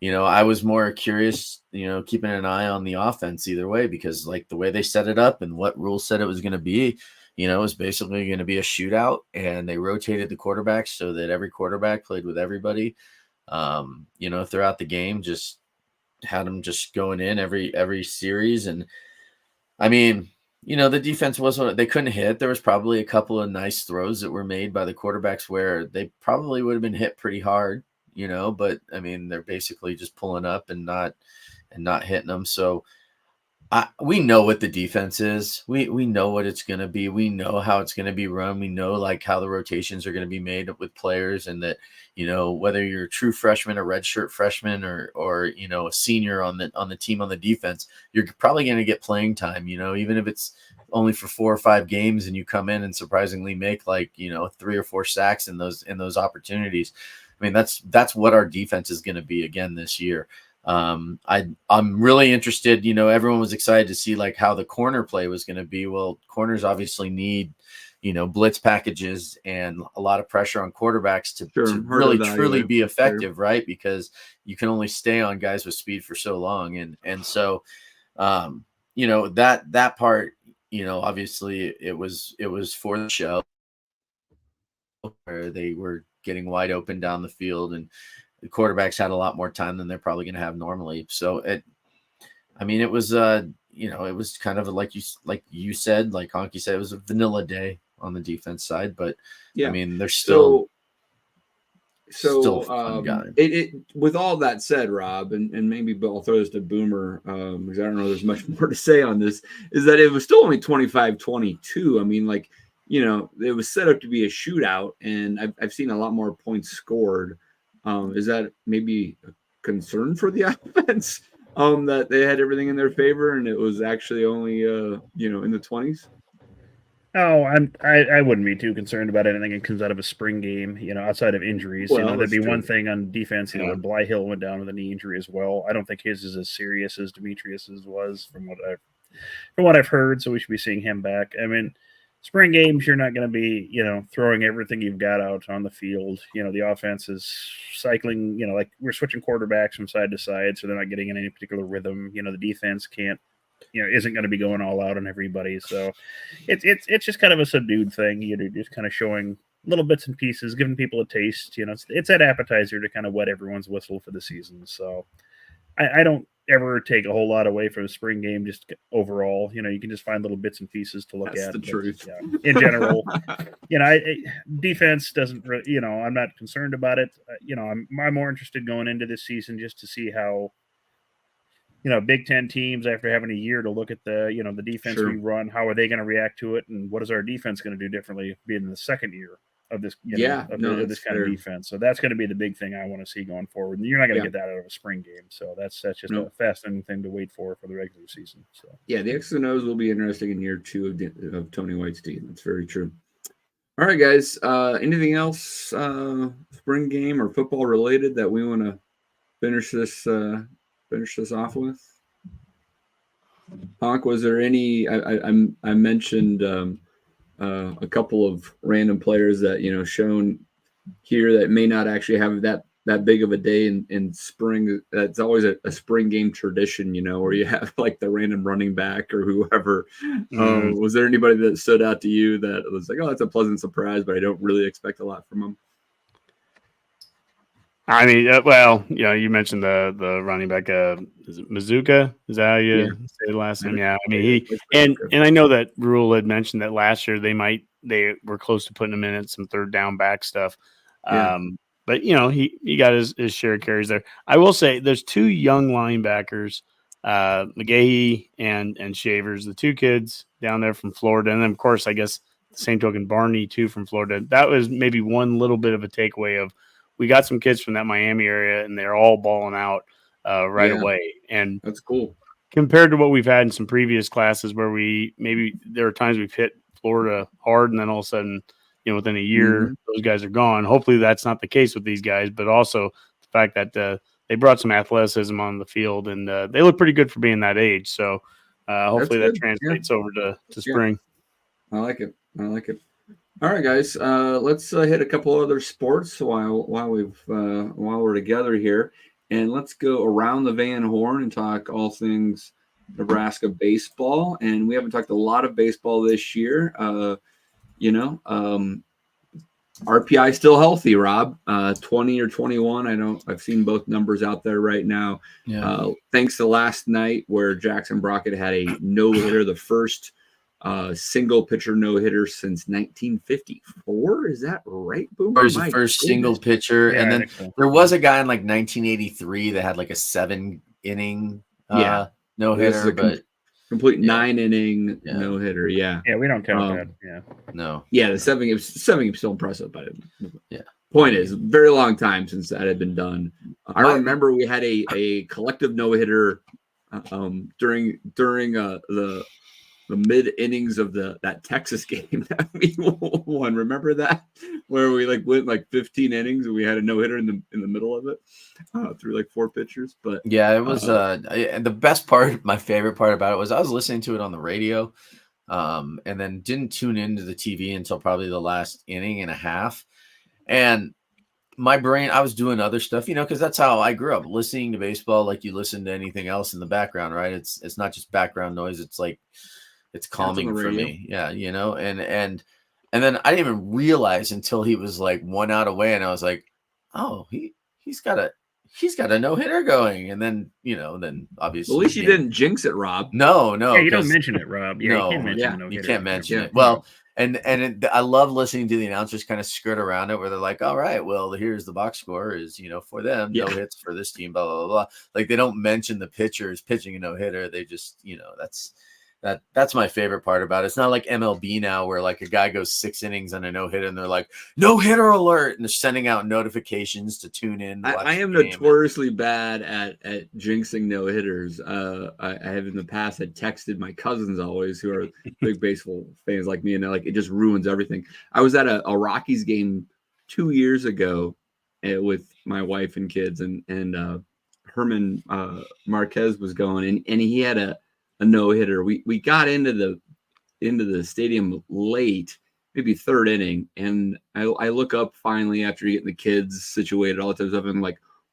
I was more curious, keeping an eye on the offense either way, because like the way they set it up and what Rule said it was going to be. It was basically going to be a shootout, and they rotated the quarterbacks so that every quarterback played with everybody. Throughout the game, just had them just going in every series. And the defense wasn't, they couldn't hit. There was probably a couple of nice throws that were made by the quarterbacks where they probably would have been hit pretty hard, but they're basically just pulling up and not hitting them. So we know what the defense is. We know what it's going to be. We know how it's going to be run. We know like how the rotations are going to be made with players, and that, whether you're a true freshman, a redshirt freshman, or a senior on the team on the defense, you're probably going to get playing time, even if it's only for 4 or 5 games and you come in and surprisingly make 3 or 4 sacks in those opportunities. That's what our defense is going to be again this year. I'm really interested. Everyone was excited to see like how the corner play was going to be. Well, corners obviously need, blitz packages and a lot of pressure on quarterbacks to really truly be effective, right? Because you can only stay on guys with speed for so long. And so, that part, obviously it was for the show where they were getting wide open down the field, and the quarterbacks had a lot more time than they're probably going to have normally. So it was, it was kind of like you said, like Honky said, it was a vanilla day on the defense side, but yeah, I mean, there's still fun guys. With all that said, Rob, and maybe I'll throw this to Boomer, because I don't know there's much more to say on this, is that it was still only 25-22. I mean, like, it was set up to be a shootout, and I've seen a lot more points scored. Is that maybe a concern for the offense, that they had everything in their favor and it was actually only in the 20s? Oh, I wouldn't be too concerned about anything that comes out of a spring game, outside of injuries. Well, that'd be one thing on defense. When Blyhill went down with a knee injury as well. I don't think his is as serious as Demetrius's was from what I've heard. So we should be seeing him back. I mean, spring games, you're not going to be, throwing everything you've got out on the field. The offense is cycling, like we're switching quarterbacks from side to side, so they're not getting in any particular rhythm. The defense can't, isn't going to be going all out on everybody. So it's just kind of a subdued thing. You're just kind of showing little bits and pieces, giving people a taste. It's that appetizer to kind of wet everyone's whistle for the season. So I don't ever take a whole lot away from the spring game. Just overall, you can just find little bits and pieces to look at. That's the truth. Yeah, in general, defense doesn't really, I'm not concerned about it. I'm more interested going into this season just to see how, Big Ten teams, after having a year to look at the, the defense we run, how are they going to react to it, and what is our defense going to do differently being in the second year of this, this kind of defense. So that's going to be the big thing I want to see going forward. And you're not going to get that out of a spring game. So that's just a fascinating thing to wait for the regular season. So yeah, the X's and O's will be interesting in year 2 of Tony White's team. That's very true. All right, guys. Anything else spring game or football related that we want to finish this off with? Honk, was there any? I mentioned a couple of random players that shown here that may not actually have that big of a day in spring. That's always a spring game tradition, where you have like the random running back or whoever. Was there anybody that stood out to you that was like, oh, that's a pleasant surprise, but I don't really expect a lot from them? I mean, you mentioned the running back. Is it Mazuka? Is that how you say the last name? Yeah. I mean, and I know that Rule had mentioned that last year they were close to putting him in at some third down back stuff. But he got his share of carries there. I will say there's two young linebackers, McGahee and Shavers, the two kids down there from Florida, and then of course I guess the same token Barney too from Florida. That was maybe one little bit of a takeaway of. We got some kids from that Miami area, and they're all balling out right away. And that's cool. Compared to what we've had in some previous classes where there are times we've hit Florida hard, and then all of a sudden, within a year, those guys are gone. Hopefully that's not the case with these guys, but also the fact that they brought some athleticism on the field, and they look pretty good for being that age. So hopefully that translates over to spring. I like it. All right, guys. Let's hit a couple other sports while we're together here, and let's go around the Van Horn and talk all things Nebraska baseball. And we haven't talked a lot of baseball this year. RPI still healthy, Rob. 20 or 21. I've seen both numbers out there right now. Yeah. Thanks to last night where Jackson Brockett had a no-hitter, the first single pitcher no-hitter since 1954. Is that right, Boomer? It was the first single pitcher. And then there was a guy in like 1983 that had like a 7-inning no-hitter, but complete 9-inning no-hitter. Yeah. Yeah, we don't count that. Yeah. No. Yeah, the 7 game is still impressive, but point is, very long time since that had been done. I remember we had a collective no-hitter during the mid innings of that Texas game that we won. Remember that, where we went 15 innings and we had a no hitter in the middle of it through 4 pitchers. But yeah, it was and the best part, my favorite part about it was I was listening to it on the radio, and then didn't tune into the TV until probably the last inning and a half, and my brain, I was doing other stuff, because that's how I grew up, listening to baseball like you listen to anything else in the background, right? It's not just background noise. It's it's calming for me. Yeah. And then I didn't even realize until he was 1 out away. And I was like, oh, he's got a no hitter going. And then, then obviously. At least you didn't jinx it, Rob. No. Yeah, you don't mention it, Rob. Yeah, No, you can't mention it. Well, I love listening to the announcers kind of skirt around it where they're like, all right, well, here's the box score is, for them, no hits for this team, blah, blah, blah, blah. They don't mention the pitchers pitching a no hitter. They just, that's my favorite part about it. It's not like MLB now where a guy goes 6 innings on a no hitter and they're like, no hitter alert. And they're sending out notifications to tune in. I am notoriously bad at jinxing no hitters. I have in the past had texted my cousins always who are big baseball fans like me. And it just ruins everything. I was at a Rockies game 2 years ago with my wife and kids and Herman Marquez was going and he had a no-hitter. We got into the stadium late, maybe 3rd inning, and I look up finally after getting the kids situated, all that type of stuff, and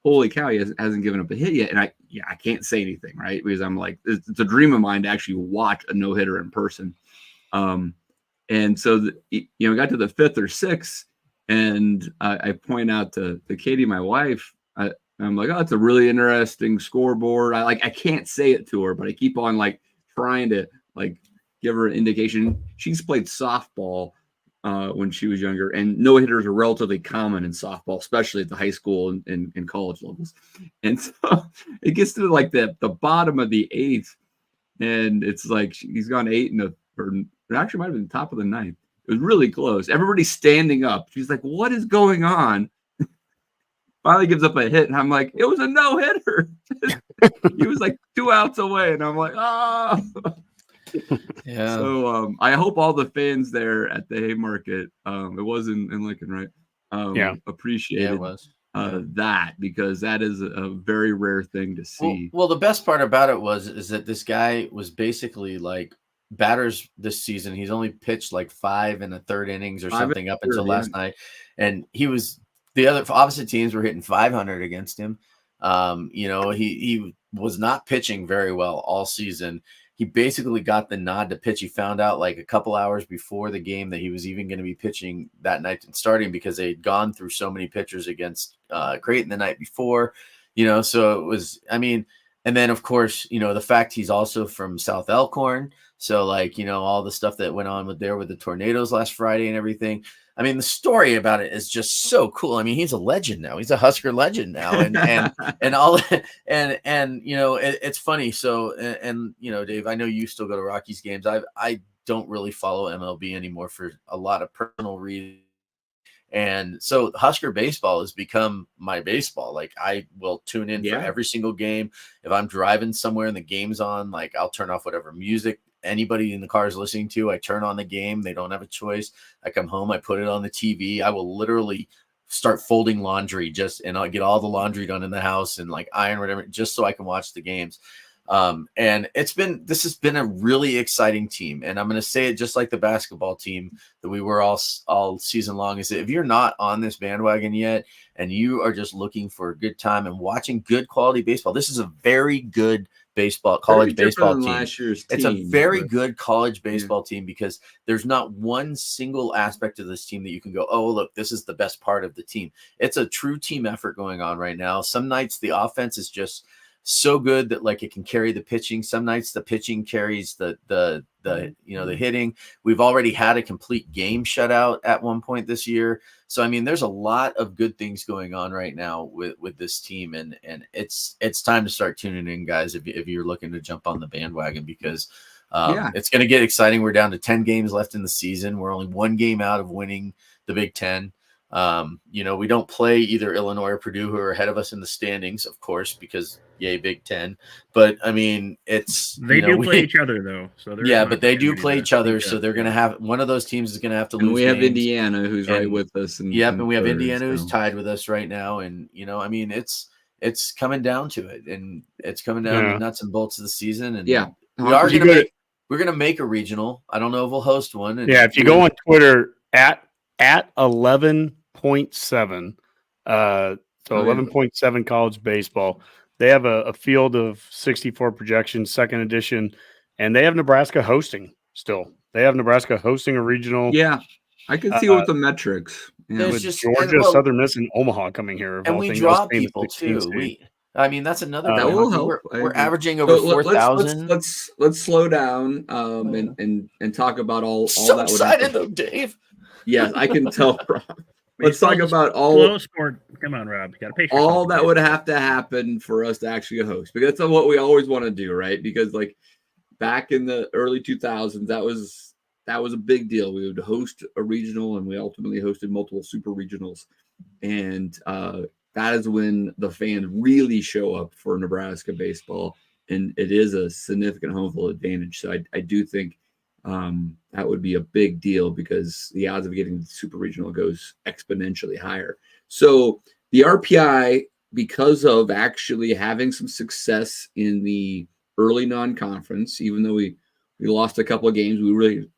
holy cow, he hasn't given up a hit yet. And I can't say anything, right? Because I'm it's a dream of mine to actually watch a no-hitter in person. And so got to the 5th or 6th, and I point out to Katie, my wife, I'm like, oh, it's a really interesting scoreboard. I can't say it to her, but I keep on trying to give her an indication. She's played softball when she was younger, and no hitters are relatively common in softball, especially at the high school and college levels. And so it gets to the bottom of the 8th, and it's he's gone 8 or it actually might have been the top of the 9th. It was really close. Everybody's standing up. She's like, what is going on? Finally gives up a hit, and I'm like, it was a no-hitter. He was 2 outs away, and I'm like, oh. Yeah. So I hope all the fans there at the Haymarket, it was in Lincoln, right? Appreciated it was. That, because that is a very rare thing to see. Well, the best part about it is that this guy was basically batters this season. He's only pitched 5 1/3 innings or something up until last night, and he was. The other opposite teams were hitting 500 against him. He was not pitching very well all season. He basically got the nod to pitch. He found out a couple hours before the game that he was even going to be pitching that night and starting because they had gone through so many pitchers against Creighton the night before, so it was, and then of course, the fact he's also from South Elkhorn. So all the stuff that went on with the tornadoes last Friday and everything. The story about it is just so cool. He's a legend now. He's a Husker legend now, and all, and it's funny. So, Dave, I know you still go to Rockies games. I don't really follow MLB anymore for a lot of personal reasons, and so Husker baseball has become my baseball. I will tune in for every single game. If I'm driving somewhere and the game's on, I'll turn off whatever music anybody in the car is listening to. I turn on the game. They don't have a choice. I come home, I put it on the TV. I will literally start folding laundry and I'll get all the laundry done in the house and iron whatever, just so I can watch the games. And this has been a really exciting team. And I'm going to say it just like the basketball team that we were all season long, is that if you're not on this bandwagon yet and you are just looking for a good time and watching good quality baseball, this is a very good college baseball team. It's a very good college baseball team because there's not one single aspect of this team that you can go, oh, look, this is the best part of the team. It's a true team effort going on right now. Some nights the offense is just so good that it can carry the pitching. Some nights the pitching carries the hitting. We've already had a complete game shutout at one point this year. So there's a lot of good things going on right now with this team, and it's time to start tuning in, guys, if you're looking to jump on the bandwagon, because it's going to get exciting. We're down to 10 games left in the season. We're only 1 game out of winning the Big Ten. We don't play either Illinois or Purdue, who are ahead of us in the standings, of course, because yay, Big Ten. But I mean, they do play each other though. So but they do play each other. So they're going to have one of those teams is going to have to lose. And we have games. Indiana, who's right with us. And we have Indiana who's tied with us right now. And I mean, it's coming down to it, and it's coming down to nuts and bolts of the season. And we're going to make a regional. I don't know if we'll host one. And if you go on Twitter at 11.7, so 11.7 college baseball, they have a field of 64 projections, second edition, and they have Nebraska hosting still. They have Nebraska hosting a regional. Yeah, I can see with the metrics. With Georgia, Southern Miss, and Omaha coming here. And we draw people too. That's another. That will help. We're averaging over 4,000. Let's slow down and talk about all so that. Excited though, Dave. Yes, I can tell. Let's talk about sport. Come on, Rob. You got to pay. All that would have to happen for us to actually host, because that's what we always want to do, right? Because like back in the early 2000s, that was a big deal. We would host a regional, and we ultimately hosted multiple super regionals, and that is when the fans really show up for Nebraska baseball, and it is a significant home field advantage. So I do think that would be a big deal, because the odds of getting the super regional goes exponentially higher. So the RPI, because of actually having some success in the early non-conference, even though we lost a couple of games, we really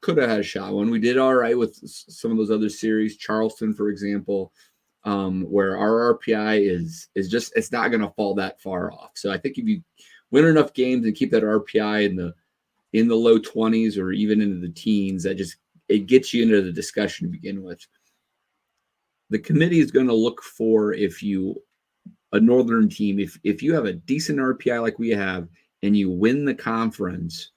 could have had a shot one. We did all right with some of those other series, Charleston, for example, where our RPI is just, it's not going to fall that far off. So I think if you win enough games and keep that RPI in the low 20s or even into the teens, it gets you into the discussion to begin with. The committee is going to look for, a northern team, if you have a decent RPI like we have and you win the conference,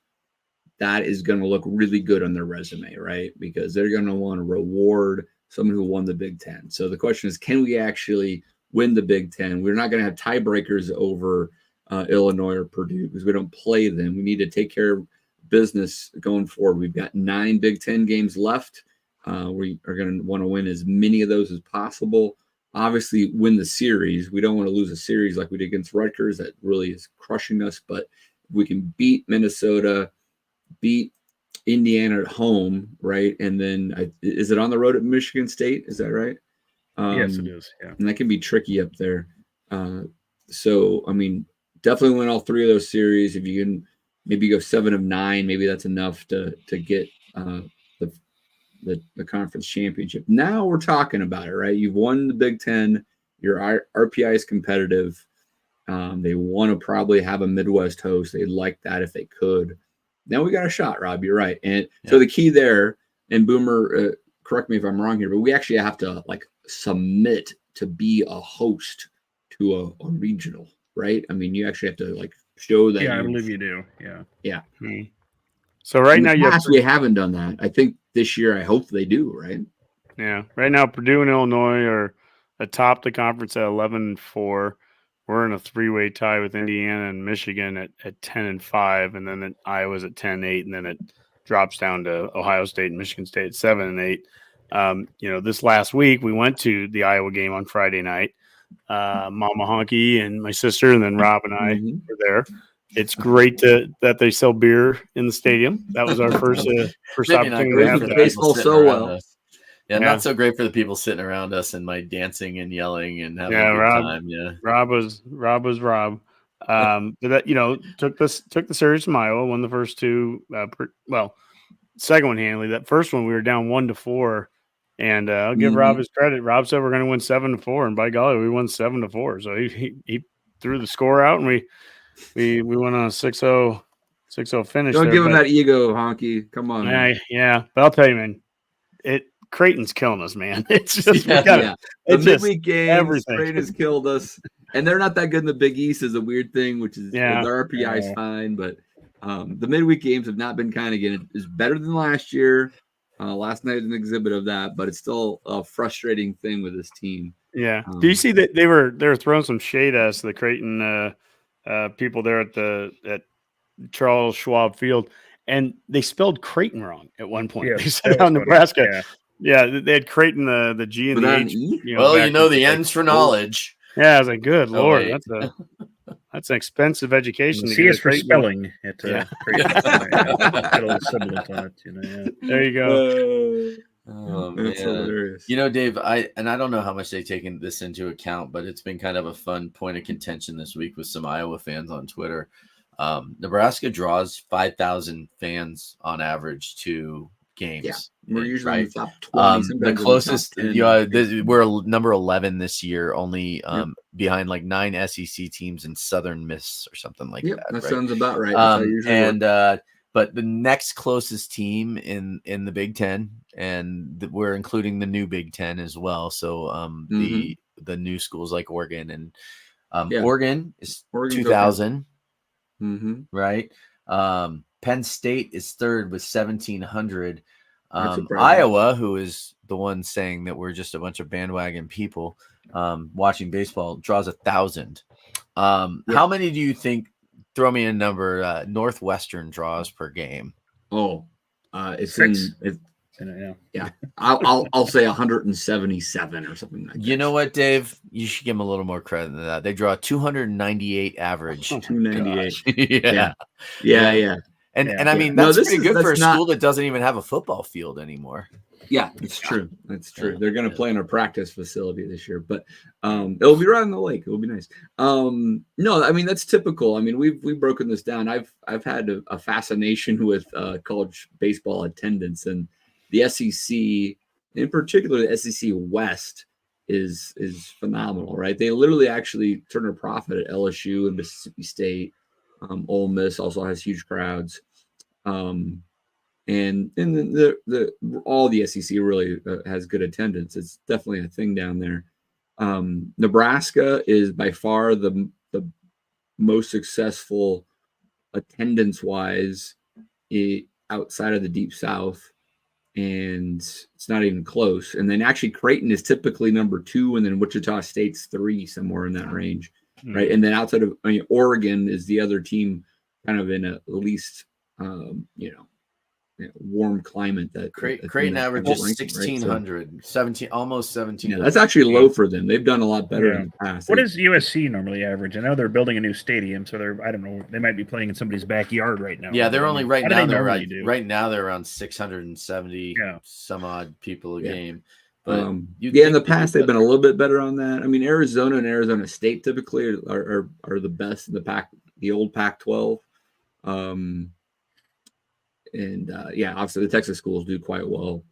that is going to look really good on their resume, right? Because they're going to want to reward someone who won the Big Ten. So the question is, can we actually win the Big Ten? We're not going to have tiebreakers over Illinois or Purdue, because we don't play them. We need to take care of business going forward. We've got 9 Big Ten games left. We are going to want to win as many of those as possible. Obviously, win the series. We don't want to lose a series like we did against Rutgers. That really is crushing us. But if we can beat Minnesota, beat Indiana at home, right? And then is it on the road at Michigan State? Is that right? Yes, it is. Yeah. And that can be tricky up there. So, I mean, definitely win all 3 of those series. If you can maybe go 7 of 9, maybe that's enough to get the conference championship. Now we're talking about it, right? You've won the Big Ten. Your RPI is competitive. They want to probably have a Midwest host. They'd like that if they could. Now we got a shot, Rob. You're right. And so the key there, and Boomer, correct me if I'm wrong here, but we actually have to submit to be a host to a regional, right? I mean, you actually have to show that. Yeah, I believe you do. Yeah. Yeah. Hmm. So right now we haven't done that. I think this year, I hope they do, right? Yeah. Right now, Purdue and Illinois are atop the conference at 11-4. We're in a 3-way tie with Indiana and Michigan at 10-5, and then Iowa's at 10-8, and then it drops down to Ohio State and Michigan State at 7-8. This last week we went to the Iowa game on Friday night. Mama Honky and my sister, and then Rob and I were there. It's great that they sell beer in the stadium. That was our first opportunity to have that. Baseball so well. Yeah, not so great for the people sitting around us and my dancing and yelling and having a good time. Yeah, Rob was Rob. But that took the series from Iowa, won the first 2. Second one handily. That first one we were down 1-4, and I'll give Rob his credit. Rob said we're going to win 7-4, and by golly, we won 7-4. So he threw the score out, and we went on a 6-0 finish. Don't give him that ego, Honky. Come on. Yeah. But I'll tell you, man, Creighton's killing us, man. It's just the midweek games. Creighton has killed us, and they're not that good in the Big East. Is a weird thing, which is their RPI is fine, but the midweek games have not been kind. Again, it is better than last year. Last night was an exhibit of that, but it's still a frustrating thing with this team. Yeah. Do you see that they were throwing some shade at us, the Creighton people there at Charles Schwab Field, and they spelled Creighton wrong at one point. Yeah, they said how Nebraska. Yeah. Yeah, they had Creighton the G and the Without an H. E? Well, back you know in the day. ends for knowledge. Yeah, I was like, good Lord, wait. that's an expensive education. The to C get is a for Creighton. spelling. It Yeah. got a little sibilant on it. Yeah. There you go. Oh That's man. hilarious. Dave, I don't know how much they've taken this into account, but it's been kind of a fun point of contention this week with some Iowa fans on Twitter. Nebraska draws 5,000 fans on average to games. Yeah, we're usually in right? the top 20. The closest, in the top 10. we're number 11 this year, only behind like 9 SEC teams and Southern Miss or something like that. That right? sounds about right. That's how it usually works. But the next closest team in the Big Ten, and we're including the new Big Ten as well. So the new schools like Oregon and Oregon is 2,000, right? Penn State is third with 1,700. Iowa, who is the one saying that we're just a bunch of bandwagon people watching baseball, draws 1,000. How many do you think? Throw me a number. Northwestern draws per game. It's 6. I'll say 177 or something like that. You know what, Dave? You should give them a little more credit than that. They draw 298 average. 298. Yeah. And I mean, that's pretty good for a school that doesn't even have a football field anymore. Yeah, it's true. That's true. They're going to play in a practice facility this year, but it'll be right on the lake. It'll be nice. No, I mean, that's typical. I mean, we've broken this down. I've had a fascination with college baseball attendance, and the SEC, in particular, the SEC West is phenomenal, right? They literally actually turn a profit at LSU and Mississippi State. Ole Miss also has huge crowds. And the all the SEC really has good attendance. It's definitely a thing down there. Nebraska is by far the most successful attendance-wise outside of the Deep South, and it's not even close. And then actually Creighton is typically number 2, and then Wichita State's 3, somewhere in that range, right? And then outside of Oregon is the other team, kind of in at least warm climate. That Creighton averages 1,600, right? 17, almost 17. Yeah, that's actually low for them. They've done a lot better in the past. What does USC normally average? I know they're building a new stadium, so I don't know, they might be playing in somebody's backyard right now. Yeah, they're only right now they're around 670 some odd people a game. But in the past they've been a little bit better on that. I mean, Arizona and Arizona State typically are the best in the old Pac-12. Obviously the Texas schools do quite well,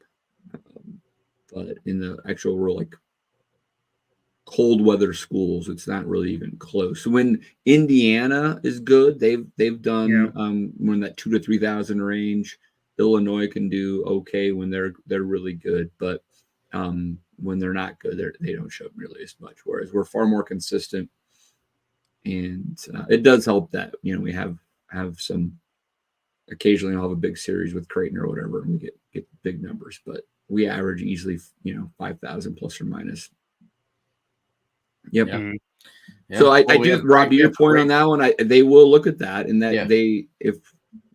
but in the actual real cold weather schools, it's not really even close. When Indiana is good, they've done more in that 2,000 to 3,000 range. Illinois can do okay when they're really good, but when they're not good, they don't show nearly as much. Whereas we're far more consistent, and it does help that we have some. Occasionally I'll have a big series with Creighton or whatever, and we get big numbers, but we average easily 5,000 plus or minus. Yep. Yeah. So I do, Rob, to your point on that one, they will look at that, and that if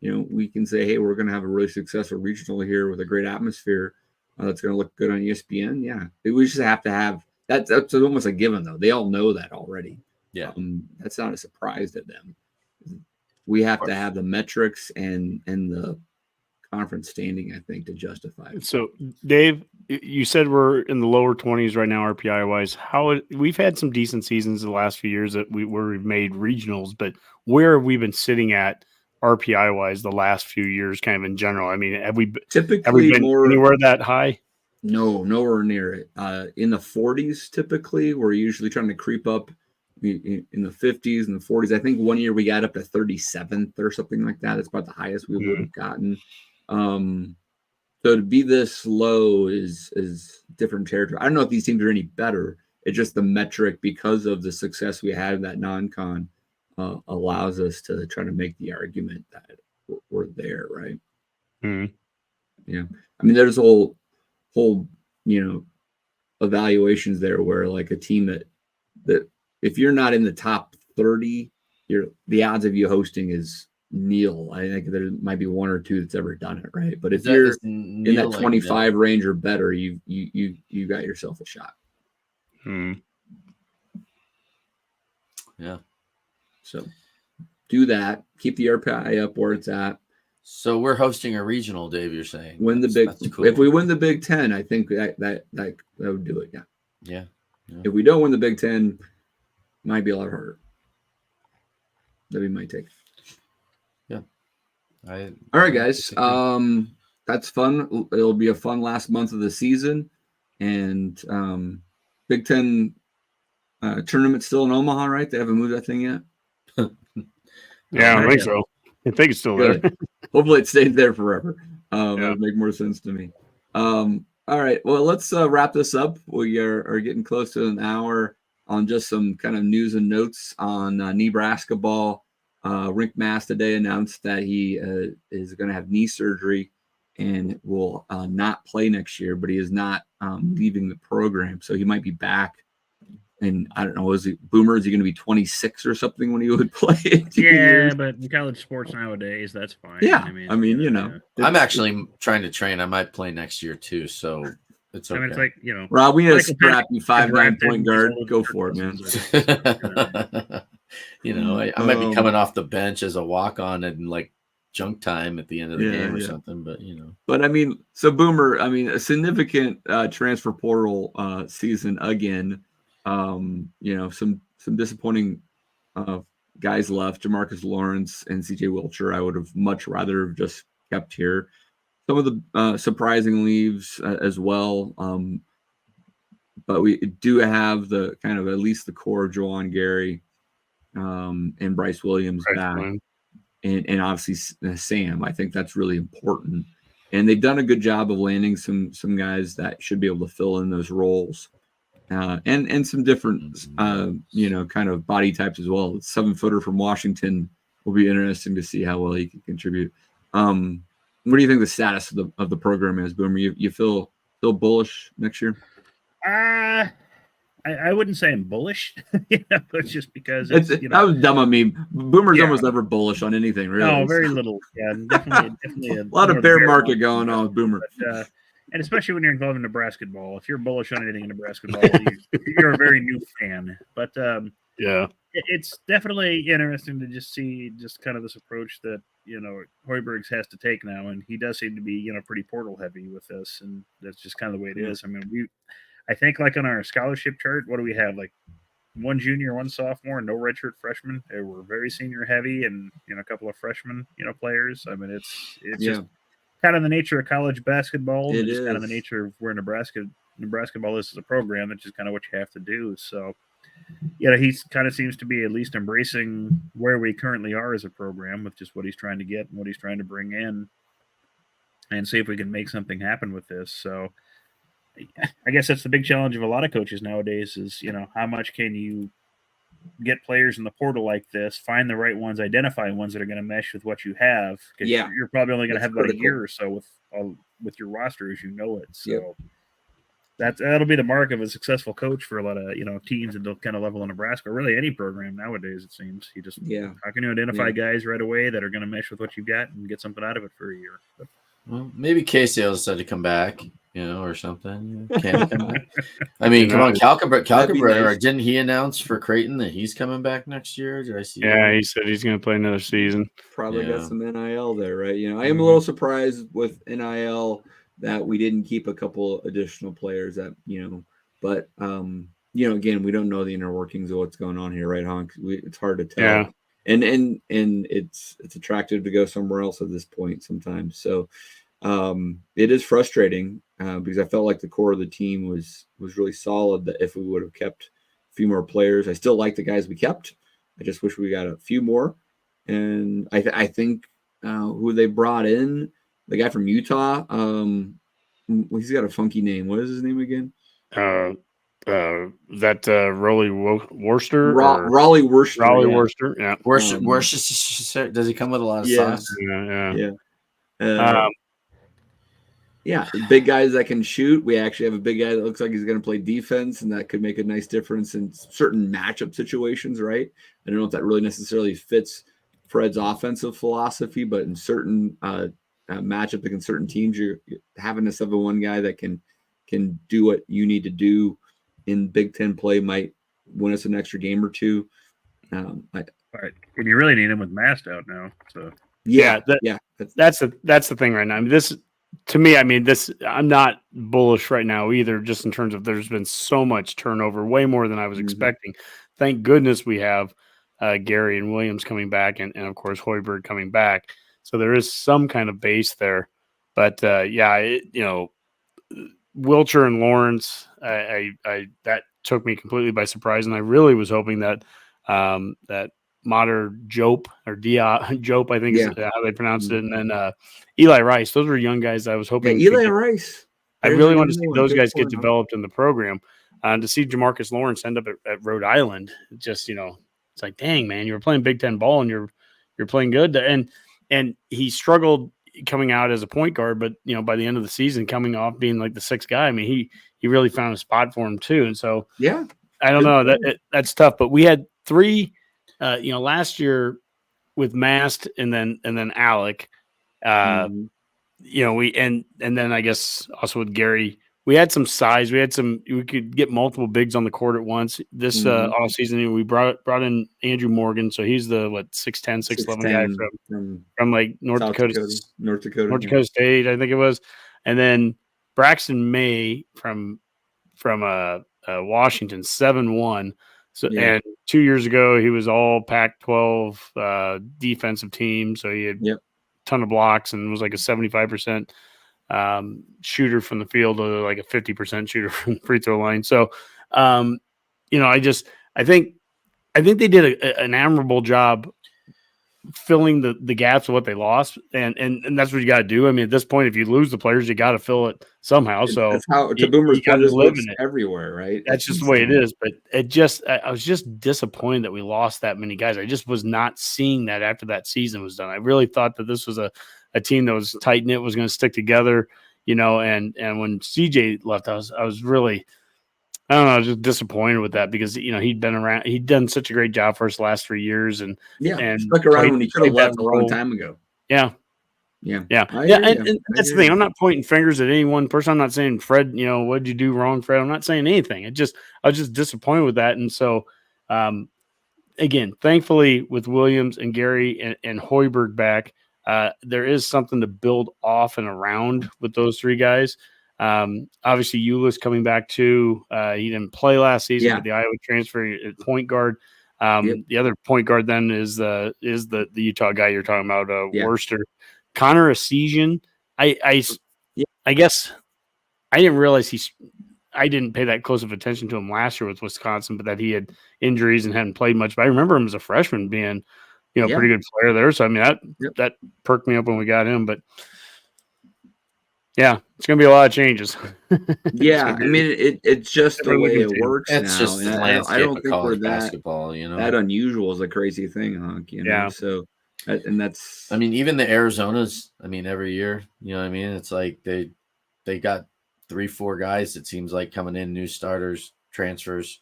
we can say, hey, we're going to have a really successful regional here with a great atmosphere that's going to look good on ESPN. Yeah, we just have to have that. That's almost a given, though. They all know that already. Yeah, that's not a surprise to them. We have to have the metrics and the conference standing, I think, to justify it. So, Dave, you said we're in the lower 20s right now, RPI wise. We've had some decent seasons the last few years that we've made regionals, but where have we been sitting at RPI wise the last few years, kind of in general? I mean, have we been anywhere that high? No, nowhere near it. In the 40s, typically, we're usually trying to creep up in the 50s and the 40s. I think one year we got up to 37th or something like that. It's about the highest we would have gotten. So to be this low is different territory. I don't know if these teams are any better. It's just the metric, because of the success we had in that non-con, allows us to try to make the argument that we're there, right? Yeah. I mean, there's whole evaluations there where like a team that if you're not in the top 30, the odds of you hosting is Neil. I think there might be one or two that's ever done it, right? But if Is that- you're is in Neil that like 25 range or better, you got yourself a shot. Yeah. So do that. Keep the RPI up where it's at. So we're hosting a regional, Dave. You're saying That's cool. If we win the Big Ten, I think that would do it. Yeah. Yeah. If we don't win the Big Ten, might be a lot harder. That'd be my take. Yeah. All right, guys. That's fun. It'll be a fun last month of the season, and Big Ten tournament still in Omaha, right? They haven't moved that thing yet. Yeah, I don't think so. I think it's still there. Hopefully, it stays there forever. That would make more sense to me. All right. Well, let's wrap this up. We are getting close to an hour on just some kind of news and notes on Nebrasketball. Rick Mass today announced that he is going to have knee surgery and will not play next year, but he is not leaving the program. So he might be back. And I don't know, is he going to be 26 or something when he would play? Yeah, but in college sports nowadays, that's fine. Yeah. I mean, you know. I'm actually trying to train. I might play next year too. So it's okay. I mean, it's like, you know. Rob, we had a scrappy 5'9" point guard. Go for it, man. You know, I might be coming off the bench as a walk-on and like junk time at the end of the game or something, but you know. But I mean, so Boomer, I mean, a significant transfer portal season again. You know, some disappointing guys left. Jamarcus Lawrence and CJ Wilcher, I would have much rather have just kept here. Some of the surprising leaves as well. But we do have the kind of at least the core of Juwan Gary and Bryce Williams back. And obviously Sam. I think that's really important. And they've done a good job of landing some guys that should be able to fill in those roles. And some different, you know, kind of body types as well. 7-footer from Washington will be interesting to see how well he can contribute. What do you think the status of the program is, Boomer? You feel bullish next year? I wouldn't say I'm bullish. You know, it's just because it's, you know, that was dumb of me. Boomer's almost never bullish on anything, really. No, very little. Yeah, definitely a lot of bear market going on with Boomer. But, and especially when you're involved in Nebrasketball, if you're bullish on anything in Nebrasketball, you're a very new fan. But it's definitely interesting to just see just kind of this approach that, you know, Hoiberg's has to take now, and he does seem to be, you know, pretty portal heavy with this, and that's just kind of the way it is. I mean, I think like on our scholarship chart, what do we have? Like one junior, one sophomore, no redshirt freshmen. They were very senior heavy, and you know, a couple of freshmen, you know, players. I mean, it's just kind of the nature of college basketball. It's kind of the nature of where Nebrasketball is as a program. That's just kind of what you have to do. So, you know, he kind of seems to be at least embracing where we currently are as a program with just what he's trying to get and what he's trying to bring in, and see if we can make something happen with this. So, I guess that's the big challenge of a lot of coaches nowadays is, you know, how much can you get players in the portal like this, find the right ones, identify ones that are going to mesh with what you have. Because you're probably only going to have about a year or so with your roster as you know it. So that'll be the mark of a successful coach for a lot of, you know, teams at the kind of level in Nebraska, or really any program nowadays, it seems. You just how can you identify guys right away that are going to mesh with what you've got and get something out of it for a year? But, well, maybe Casey will decide to come back, you know, or something. Can he come back? I mean, come on, Calcabretta, nice. Didn't he announce for Creighton that he's coming back next year? Did I see? Yeah, he said he's going to play another season. Probably got some NIL there, right? You know, I am a little surprised with NIL that we didn't keep a couple additional players that, you know, but you know, again, we don't know the inner workings of what's going on here, right, Honk? It's hard to tell. Yeah. And it's attractive to go somewhere else at this point sometimes. So it is frustrating because I felt like the core of the team was really solid. That if we would have kept a few more players, I still like the guys we kept. I just wish we got a few more. And I think who they brought in, the guy from Utah, he's got a funky name. What is his name again? Raleigh Worcester. Raleigh Worcester. Raleigh Worcester. Yeah. Worcester. Does he come with a lot of sauce? Yeah. Big guys that can shoot. We actually have a big guy that looks like he's going to play defense, and that could make a nice difference in certain matchup situations, right? I don't know if that really necessarily fits Fred's offensive philosophy, but in certain matchup against certain teams, you're having a 7-1 guy that can do what you need to do in Big Ten play might win us an extra game or two. Right. And you really need him with Mast out now. So that's the thing right now. I mean, this to me, I mean, I'm not bullish right now either, just in terms of there's been so much turnover, way more than I was expecting. Thank goodness we have Gary and Williams coming back, and of course Hoiberg coming back. So there is some kind of base there. But Wilcher and Lawrence, I that took me completely by surprise, and I really was hoping that that Mater Jope or Jope, I think is how they pronounced it, and then Eli Rice. Those were young guys I was hoping. Eli Rice. I really want to see those guys get developed in the program. To see Jamarcus Lawrence end up at Rhode Island, just it's like, dang man, you were playing Big Ten ball and you're playing good, and he struggled coming out as a point guard, but by the end of the season, coming off being like the sixth guy, I mean he really found a spot for him too, and so I don't know that's tough, but we had 3. Last year with Mast and then Alec, we and then I guess also with Gary, we had some size. We could get multiple bigs on the court at once. This all season, we brought in Andrew Morgan, so he's the 6'10", 6'11" guy from like North Dakota State, I think it was, and then Braxton May from Washington, 7'1". So and 2 years ago he was all Pac-12 defensive team, so he had a ton of blocks and was like a 75% shooter from the field, or like a 50% shooter from the free throw line. So I think they did an admirable job filling the gaps of what they lost, and that's what you got to do. I mean, at this point, if you lose the players, you got to fill it somehow. So that's how to Boomer's point lives everywhere, right? That's just the way it is. But I was just disappointed that we lost that many guys. I just was not seeing that after that season was done. I really thought that this was a team that was tight knit, was going to stick together, and when CJ left, I was really, I don't know, just disappointed with that, because he'd been around, he'd done such a great job for us the last 3 years, and stuck around when he could have left a long time ago. And that's the thing. I'm not pointing fingers at any one person. I'm not saying Fred, what did you do wrong, Fred? I'm not saying anything. I was just disappointed with that, and so again, thankfully with Williams and Gary and Hoiberg back, there is something to build off and around with those 3 guys. Obviously Euless coming back too. He didn't play last season with the Iowa transfer at point guard. The other point guard then is the Utah guy you're talking about, Worcester. Connor Essegian. I guess I didn't realize I didn't pay that close of attention to him last year with Wisconsin, but that he had injuries and hadn't played much. But I remember him as a freshman being, pretty good player there. So I mean that perked me up when we got him. But yeah, it's going to be a lot of changes. I mean, it's just the way it works. It's now. just the landscape I don't of think college we're basketball. That unusual is a crazy thing, Honk. So, and that's. I mean, even the Arizonas. I mean, every year, it's like they got 3-4 guys. It seems like coming in, new starters, transfers.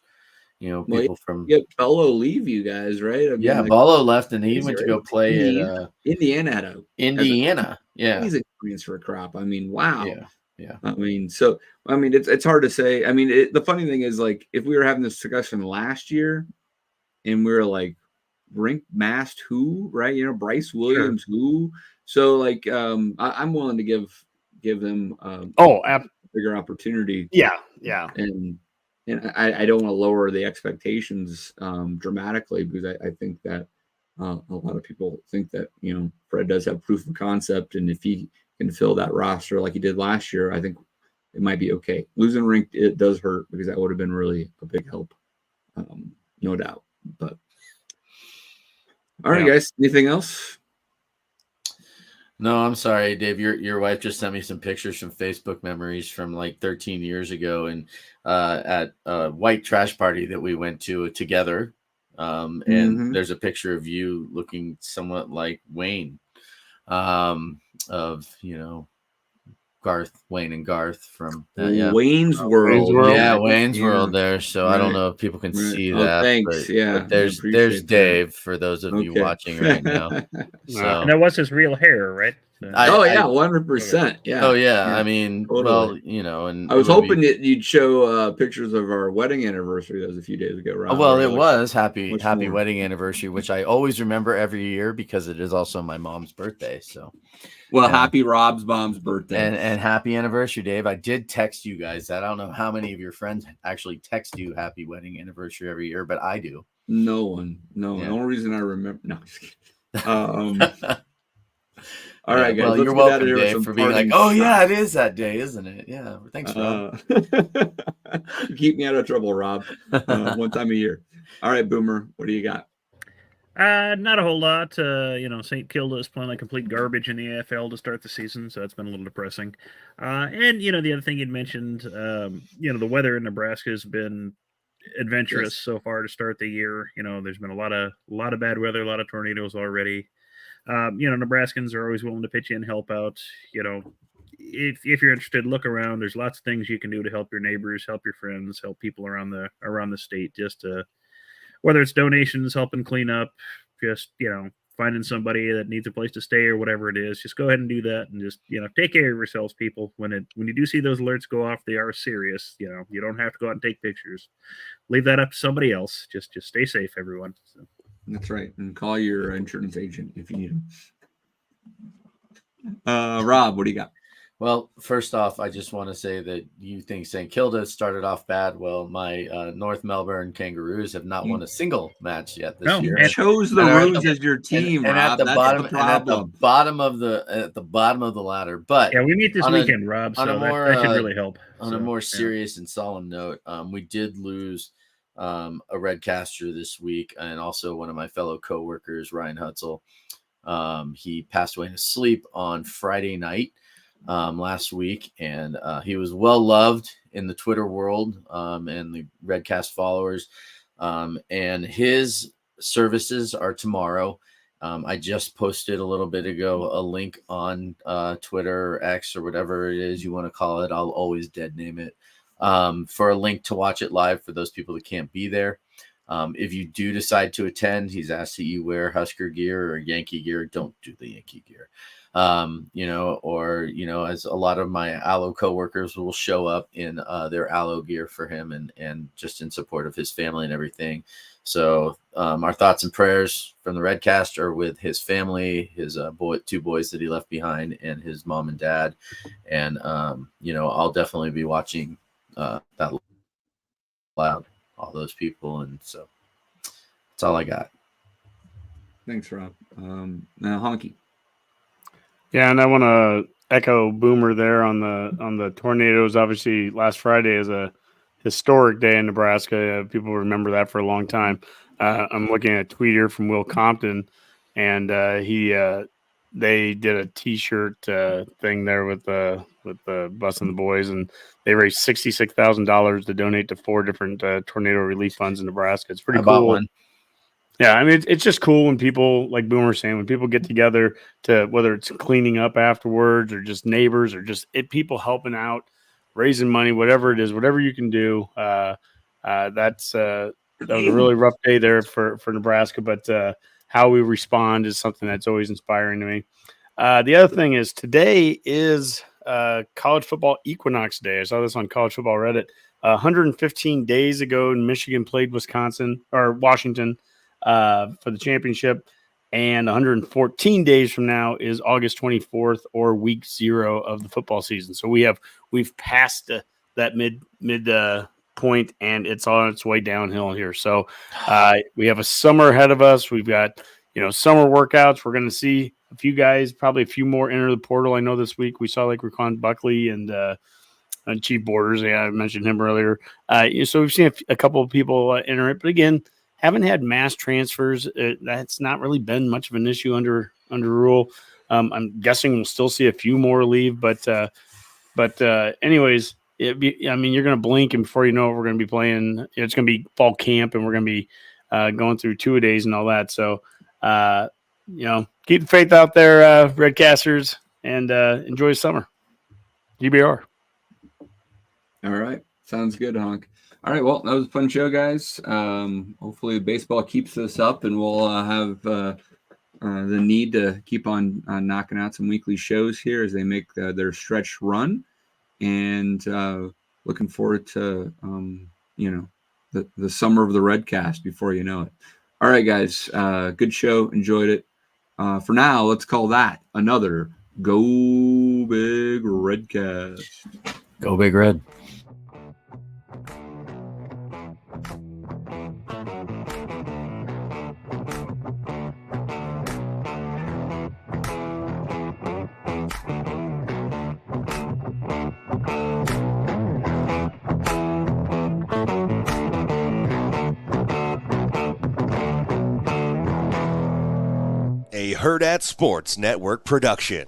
People from Bello leave you guys, right? I mean, Bello left, and he went to go play at Indiana. He's a transfer crop. I mean, wow. Yeah. I mean, it's hard to say. I mean, the funny thing is, like, if we were having this discussion last year, and we were like, Rink Mast who, right? Bryce Williams who. So like, I'm willing to give them a bigger opportunity. Yeah. And I don't want to lower the expectations dramatically, because I think that a lot of people think that, Fred does have proof of concept. And if he can fill that roster like he did last year, I think it might be okay. Losing Rink, it does hurt, because that would have been really a big help, no doubt. But all right, guys, anything else? No, I'm sorry, Dave. Your wife just sent me some pictures from Facebook memories from like 13 years ago, and at a white trash party that we went to together. And there's a picture of you looking somewhat like Wayne, of Wayne and Garth from Wayne's World. Yeah, Wayne's World there. So I don't know if people can see that. Thanks. But there's Dave for those of you watching right now. So and that was his real hair, right? So. 100%. Yeah. Oh yeah. I mean, totally. well, and I was hoping that you'd show pictures of our wedding anniversary. That was a few days ago, right? Well, it was happy wedding anniversary, which I always remember every year because it is also my mom's birthday. So, happy Rob's mom's birthday and happy anniversary, Dave. I did text you guys that. I don't know how many of your friends actually text you happy wedding anniversary every year, but I do. No one. No. The only reason I remember. No, just kidding. All right, guys. Well, you're welcome, Dave, for being like, oh, yeah, it is that day, isn't it? Yeah. Thanks, Rob. You keep me out of trouble, Rob. One time a year. All right, Boomer, what do you got? Not a whole lot. St. Kilda is playing like complete garbage in the AFL to start the season, so that's been a little depressing. And the other thing you'd mentioned, the weather in Nebraska has been adventurous so far to start the year. There's been a lot of bad weather, a lot of tornadoes already. Nebraskans are always willing to pitch in, help out. If you're interested, look around. There's lots of things you can do to help your neighbors, help your friends, help people around the state. Just whether it's donations, helping clean up, just finding somebody that needs a place to stay or whatever it is. Just go ahead and do that, and just take care of yourselves, people. When you do see those alerts go off, they are serious. You don't have to go out and take pictures. Leave that up to somebody else. Just stay safe, everyone. So. That's right. And call your insurance agent if you need them. Rob, what do you got? Well, first off, I just want to say that you think St. Kilda started off bad. Well, my North Melbourne Kangaroos have not won a single match yet this year. You chose the Roos as your team, and Rob. at the bottom of the ladder. But we meet this weekend, Rob. So that should really help. On a more serious and solemn note, we did lose a Redcaster this week, and also one of my fellow coworkers, Ryan Hutzel. He passed away in his sleep on Friday night last week, and he was well loved in the Twitter world and the Redcast followers, and his services are tomorrow. I just posted a little bit ago a link on Twitter or X or whatever it is you want to call it. I'll always dead name it. For a link to watch it live for those people that can't be there. If you do decide to attend, he's asked that you wear Husker gear or Yankee gear. Don't do the Yankee gear. As a lot of my Allo coworkers will show up in their Allo gear for him and just in support of his family and everything. So our thoughts and prayers from the Redcast are with his family, his two boys that he left behind, and his mom and dad. And I'll definitely be watching that loud, all those people, and so that's all I got. Thanks, Rob. Now Honky. Yeah, and I want to echo Boomer there on the tornadoes. Obviously, last Friday is a historic day in Nebraska. People remember that for a long time. I'm looking at a tweet here from Will Compton, and they did a T-shirt thing there with the bus and the boys, and they raised $66,000 to donate to 4 different tornado relief funds in Nebraska. It's pretty cool. One. Yeah, I mean, it's just cool when people, like Boomer saying, when people get together to, whether it's cleaning up afterwards or just neighbors or just people helping out, raising money, whatever it is, whatever you can do. That was a really rough day there for Nebraska, but how we respond is something that's always inspiring to me. The other thing is today is College Football Equinox Day. I saw this on College Football Reddit. 115 days ago, Michigan played Washington for the championship, and 114 days from now is August 24th or week 0 of the football season. So we've passed that mid point, and it's on its way downhill here. So we have a summer ahead of us. We've got summer workouts. We're going to see a few guys, probably a few more enter the portal. I know this week we saw like Raquan Buckley and Chief Borders. Yeah, I mentioned him earlier. So we've seen a couple of people enter it, but again, haven't had mass transfers. That's not really been much of an issue under rule. I'm guessing we'll still see a few more leave, but anyways, you're going to blink, and before you know it, we're going to be playing. It's going to be fall camp, and we're going to be going through 2-a-days and all that. So, keep the faith out there, Redcasters, and enjoy summer. GBR. All right. Sounds good, Honk. All right. Well, that was a fun show, guys. Hopefully baseball keeps this up and we'll have the need to keep on knocking out some weekly shows here as they make their stretch run. And looking forward to, the summer of the Redcast before you know it. All right, guys. Good show. Enjoyed it. For now, let's call that another Go Big Redcast. Go Big Red. A Herd at Sports Network production.